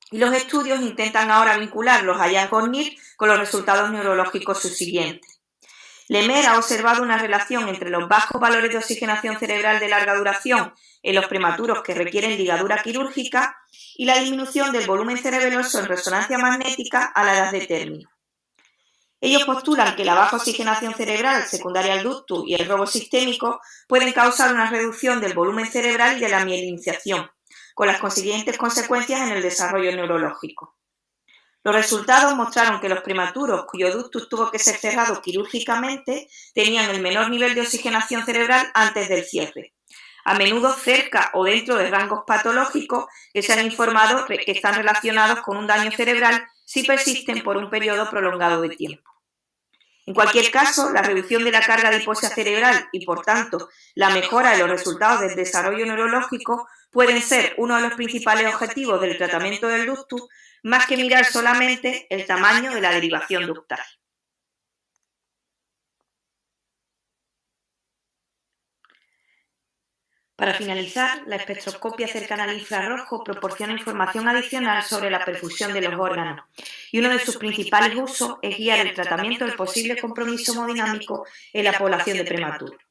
S1: y los estudios intentan ahora vincular los hallazgos NIR con los resultados neurológicos subsiguientes. Lemer ha observado una relación entre los bajos valores de oxigenación cerebral de larga duración en los prematuros que requieren ligadura quirúrgica y la disminución del volumen cerebeloso en resonancia magnética a la edad de término. Ellos postulan que la baja oxigenación cerebral secundaria al ductus y el robo sistémico pueden causar una reducción del volumen cerebral y de la mielinización, con las consiguientes consecuencias en el desarrollo neurológico. Los resultados mostraron que los prematuros cuyo ductus tuvo que ser cerrado quirúrgicamente tenían el menor nivel de oxigenación cerebral antes del cierre, a menudo cerca o dentro de rangos patológicos que se han informado que están relacionados con un daño cerebral si persisten por un periodo prolongado de tiempo. En cualquier caso, la reducción de la carga adiposa cerebral y, por tanto, la mejora de los resultados del desarrollo neurológico pueden ser uno de los principales objetivos del tratamiento del ductus, más que mirar solamente el tamaño de la derivación ductal. Para finalizar, la espectroscopia cercana al infrarrojo proporciona información adicional sobre la perfusión de los órganos, y uno de sus principales usos es guiar el tratamiento del posible compromiso hemodinámico en la población de prematuros.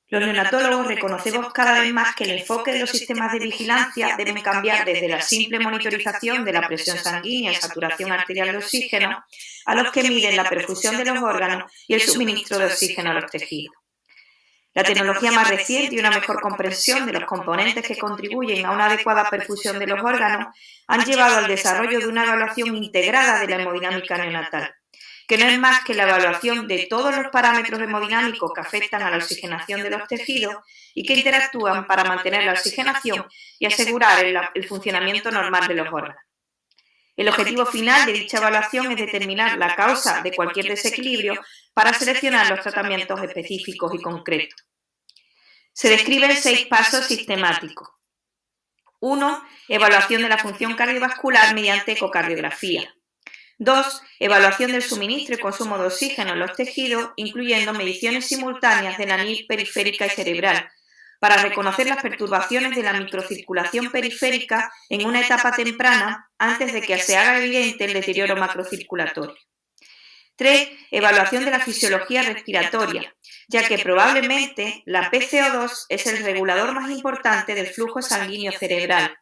S1: Los neonatólogos reconocemos cada vez más que el enfoque de los sistemas de vigilancia deben cambiar desde la simple monitorización de la presión sanguínea y saturación arterial de oxígeno a los que miden la perfusión de los órganos y el suministro de oxígeno a los tejidos. La tecnología más reciente y una mejor comprensión de los componentes que contribuyen a una adecuada perfusión de los órganos han llevado al desarrollo de una evaluación integrada de la hemodinámica neonatal, que no es más que la evaluación de todos los parámetros hemodinámicos que afectan a la oxigenación de los tejidos y que interactúan para mantener la oxigenación y asegurar el funcionamiento normal de los órganos. El objetivo final de dicha evaluación es determinar la causa de cualquier desequilibrio para seleccionar los tratamientos específicos y concretos. Se describen 6 pasos sistemáticos. 1. Evaluación de la función cardiovascular mediante ecocardiografía. 2. Evaluación del suministro y consumo de oxígeno en los tejidos, incluyendo mediciones simultáneas de la NIR periférica y cerebral, para reconocer las perturbaciones de la microcirculación periférica en una etapa temprana antes de que se haga evidente el deterioro macrocirculatorio. 3. Evaluación de la fisiología respiratoria, ya que probablemente la PCO2 es el regulador más importante del flujo sanguíneo cerebral.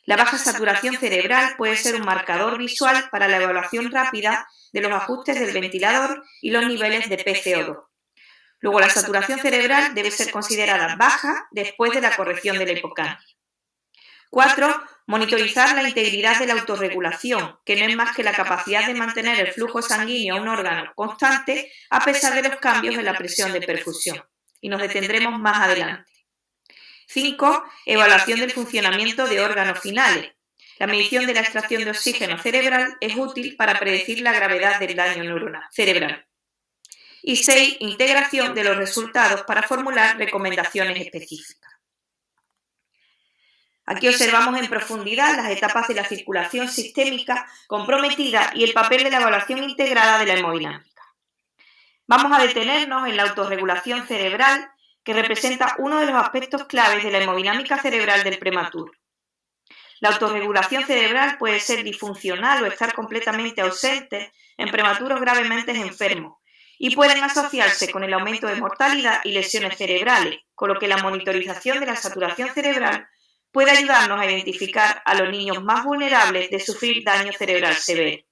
S1: La baja saturación cerebral puede ser un marcador visual para la evaluación rápida de los ajustes del ventilador y los niveles de PCO2. Luego, la saturación cerebral debe ser considerada baja después de la corrección del hipocampo. 4. Monitorizar la integridad de la autorregulación, que no es más que la capacidad de mantener el flujo sanguíneo a un órgano constante a pesar de los cambios en la presión de perfusión. Y nos detendremos más adelante. 5. Evaluación del funcionamiento de órganos finales. La medición de la extracción de oxígeno cerebral es útil para predecir la gravedad del daño neuronal cerebral. Y 6. Integración de los resultados para formular recomendaciones específicas. Aquí observamos en profundidad las etapas de la circulación sistémica comprometida y el papel de la evaluación integrada de la hemodinámica. Vamos a detenernos en la autorregulación cerebral, que representa uno de los aspectos claves de la hemodinámica cerebral del prematuro. La autorregulación cerebral puede ser disfuncional o estar completamente ausente en prematuros gravemente enfermos y pueden asociarse con el aumento de mortalidad y lesiones cerebrales, con lo que la monitorización de la saturación cerebral puede ayudarnos a identificar a los niños más vulnerables de sufrir daño cerebral severo.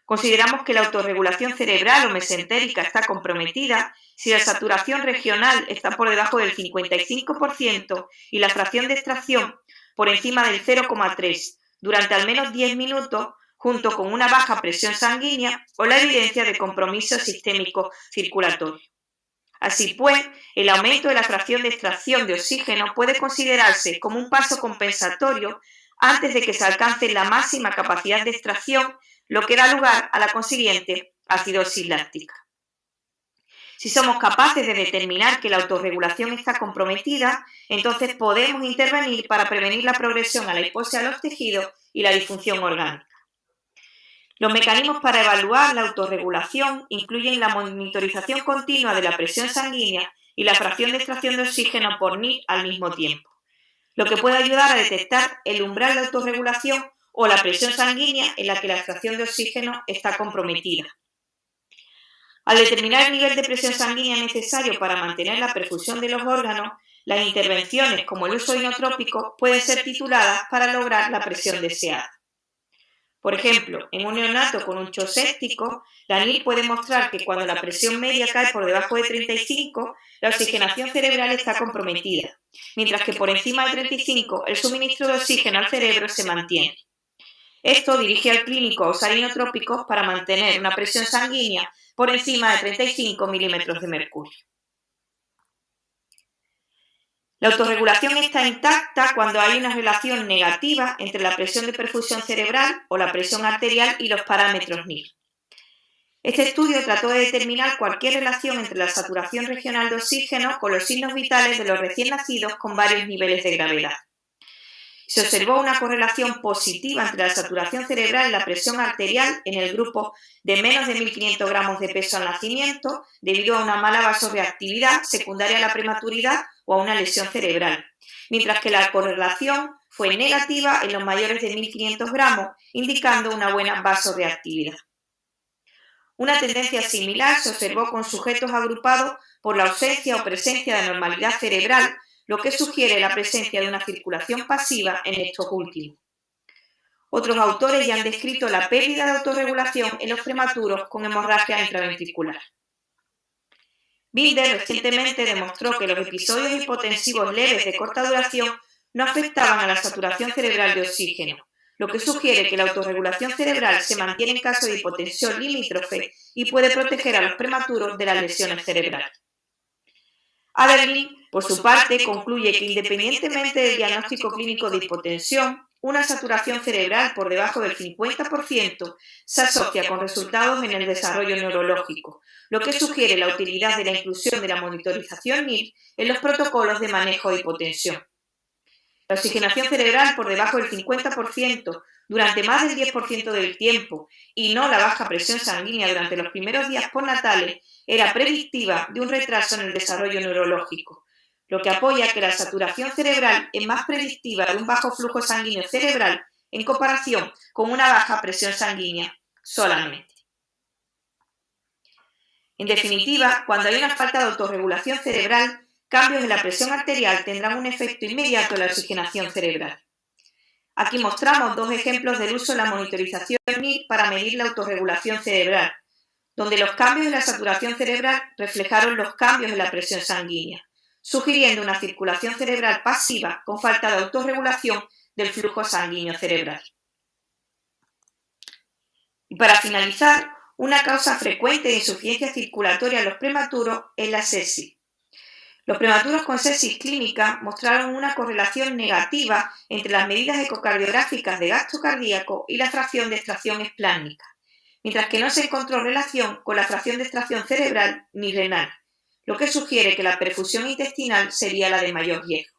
S1: Consideramos que la autorregulación cerebral o mesentérica está comprometida si la saturación regional está por debajo del 55% y la fracción de extracción por encima del 0,3 durante al menos 10 minutos, junto con una baja presión sanguínea o la evidencia de compromiso sistémico circulatorio. Así pues, el aumento de la fracción de extracción de oxígeno puede considerarse como un paso compensatorio antes de que se alcance la máxima capacidad de extracción, lo que da lugar a la consiguiente acidosis láctica. Si somos capaces de determinar que la autorregulación está comprometida, entonces podemos intervenir para prevenir la progresión a la hipoxia de los tejidos y la disfunción orgánica. Los mecanismos para evaluar la autorregulación incluyen la monitorización continua de la presión sanguínea y la fracción de extracción de oxígeno por NIR al mismo tiempo, lo que puede ayudar a detectar el umbral de autorregulación o la presión sanguínea en la que la extracción de oxígeno está comprometida. Al determinar el nivel de presión sanguínea necesario para mantener la perfusión de los órganos, las intervenciones como el uso inotrópico pueden ser tituladas para lograr la presión deseada. Por ejemplo, en un neonato con un shock séptico, la NIR puede mostrar que cuando la presión media cae por debajo de 35, la oxigenación cerebral está comprometida, mientras que por encima de 35 el suministro de oxígeno al cerebro se mantiene. Esto dirige al clínico a usar inotrópicos para mantener una presión sanguínea por encima de 35 milímetros de mercurio. La autorregulación está intacta cuando hay una relación negativa entre la presión de perfusión cerebral o la presión arterial y los parámetros NIR. Este estudio trató de determinar cualquier relación entre la saturación regional de oxígeno con los signos vitales de los recién nacidos con varios niveles de gravedad. Se observó una correlación positiva entre la saturación cerebral y la presión arterial en el grupo de menos de 1.500 gramos de peso al nacimiento debido a una mala vasorreactividad secundaria a la prematuridad o a una lesión cerebral, mientras que la correlación fue negativa en los mayores de 1.500 gramos, indicando una buena vasorreactividad. Una tendencia similar se observó con sujetos agrupados por la ausencia o presencia de anormalidad cerebral, lo que sugiere la presencia de una circulación pasiva en estos últimos. Otros autores ya han descrito la pérdida de autorregulación en los prematuros con hemorragia intraventricular. Binder recientemente demostró que los episodios hipotensivos leves de corta duración no afectaban a la saturación cerebral de oxígeno, lo que sugiere que la autorregulación cerebral se mantiene en caso de hipotensión limítrofe y puede proteger a los prematuros de las lesiones cerebrales. Adderley, por su parte, concluye que independientemente del diagnóstico clínico de hipotensión, una saturación cerebral por debajo del 50% se asocia con resultados en el desarrollo neurológico, lo que sugiere la utilidad de la inclusión de la monitorización NIR en los protocolos de manejo de hipotensión. La oxigenación cerebral por debajo del 50% durante más del 10% del tiempo y no la baja presión sanguínea durante los primeros días postnatales era predictiva de un retraso en el desarrollo neurológico, lo que apoya que la saturación cerebral es más predictiva de un bajo flujo sanguíneo cerebral en comparación con una baja presión sanguínea solamente. En definitiva, cuando hay una falta de autorregulación cerebral, cambios en la presión arterial tendrán un efecto inmediato en la oxigenación cerebral. Aquí mostramos dos ejemplos del uso de la monitorización NIR para medir la autorregulación cerebral, donde los cambios en la saturación cerebral reflejaron los cambios en la presión sanguínea, sugiriendo una circulación cerebral pasiva con falta de autorregulación del flujo sanguíneo cerebral. Y para finalizar, una causa frecuente de insuficiencia circulatoria en los prematuros es la sepsis. Los prematuros con sepsis clínica mostraron una correlación negativa entre las medidas ecocardiográficas de gasto cardíaco y la fracción de extracción esplásmica, mientras que no se encontró relación con la fracción de extracción cerebral ni renal, lo que sugiere que la perfusión intestinal sería la de mayor riesgo.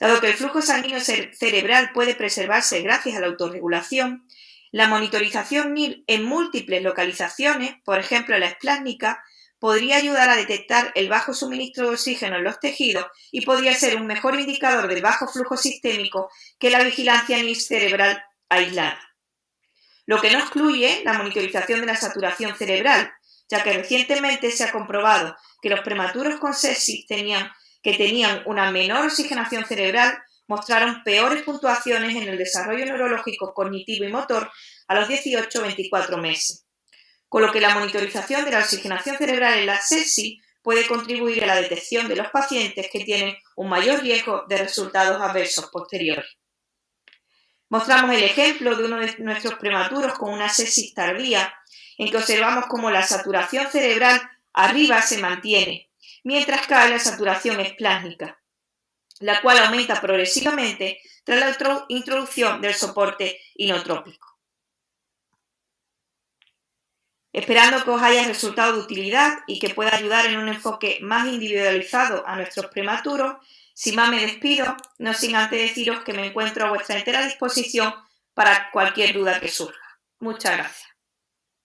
S1: Dado que el flujo sanguíneo cerebral puede preservarse gracias a la autorregulación, la monitorización NIR en múltiples localizaciones, por ejemplo la esplásmica, podría ayudar a detectar el bajo suministro de oxígeno en los tejidos y podría ser un mejor indicador del bajo flujo sistémico que la vigilancia NIR cerebral aislada. Lo que no excluye la monitorización de la saturación cerebral, ya que recientemente se ha comprobado que los prematuros con sepsis que tenían una menor oxigenación cerebral mostraron peores puntuaciones en el desarrollo neurológico, cognitivo y motor a los 18-24 meses. Con lo que la monitorización de la oxigenación cerebral en la sepsis puede contribuir a la detección de los pacientes que tienen un mayor riesgo de resultados adversos posteriores. Mostramos el ejemplo de uno de nuestros prematuros con una sepsis tardía, en que observamos cómo la saturación cerebral arriba se mantiene, mientras cae la saturación esplásmica, la cual aumenta progresivamente tras la introducción del soporte inotrópico. Esperando que os haya resultado de utilidad y que pueda ayudar en un enfoque más individualizado a nuestros prematuros, sin más me despido, no sin antes deciros que me encuentro a vuestra entera disposición para cualquier duda que surja. Muchas gracias.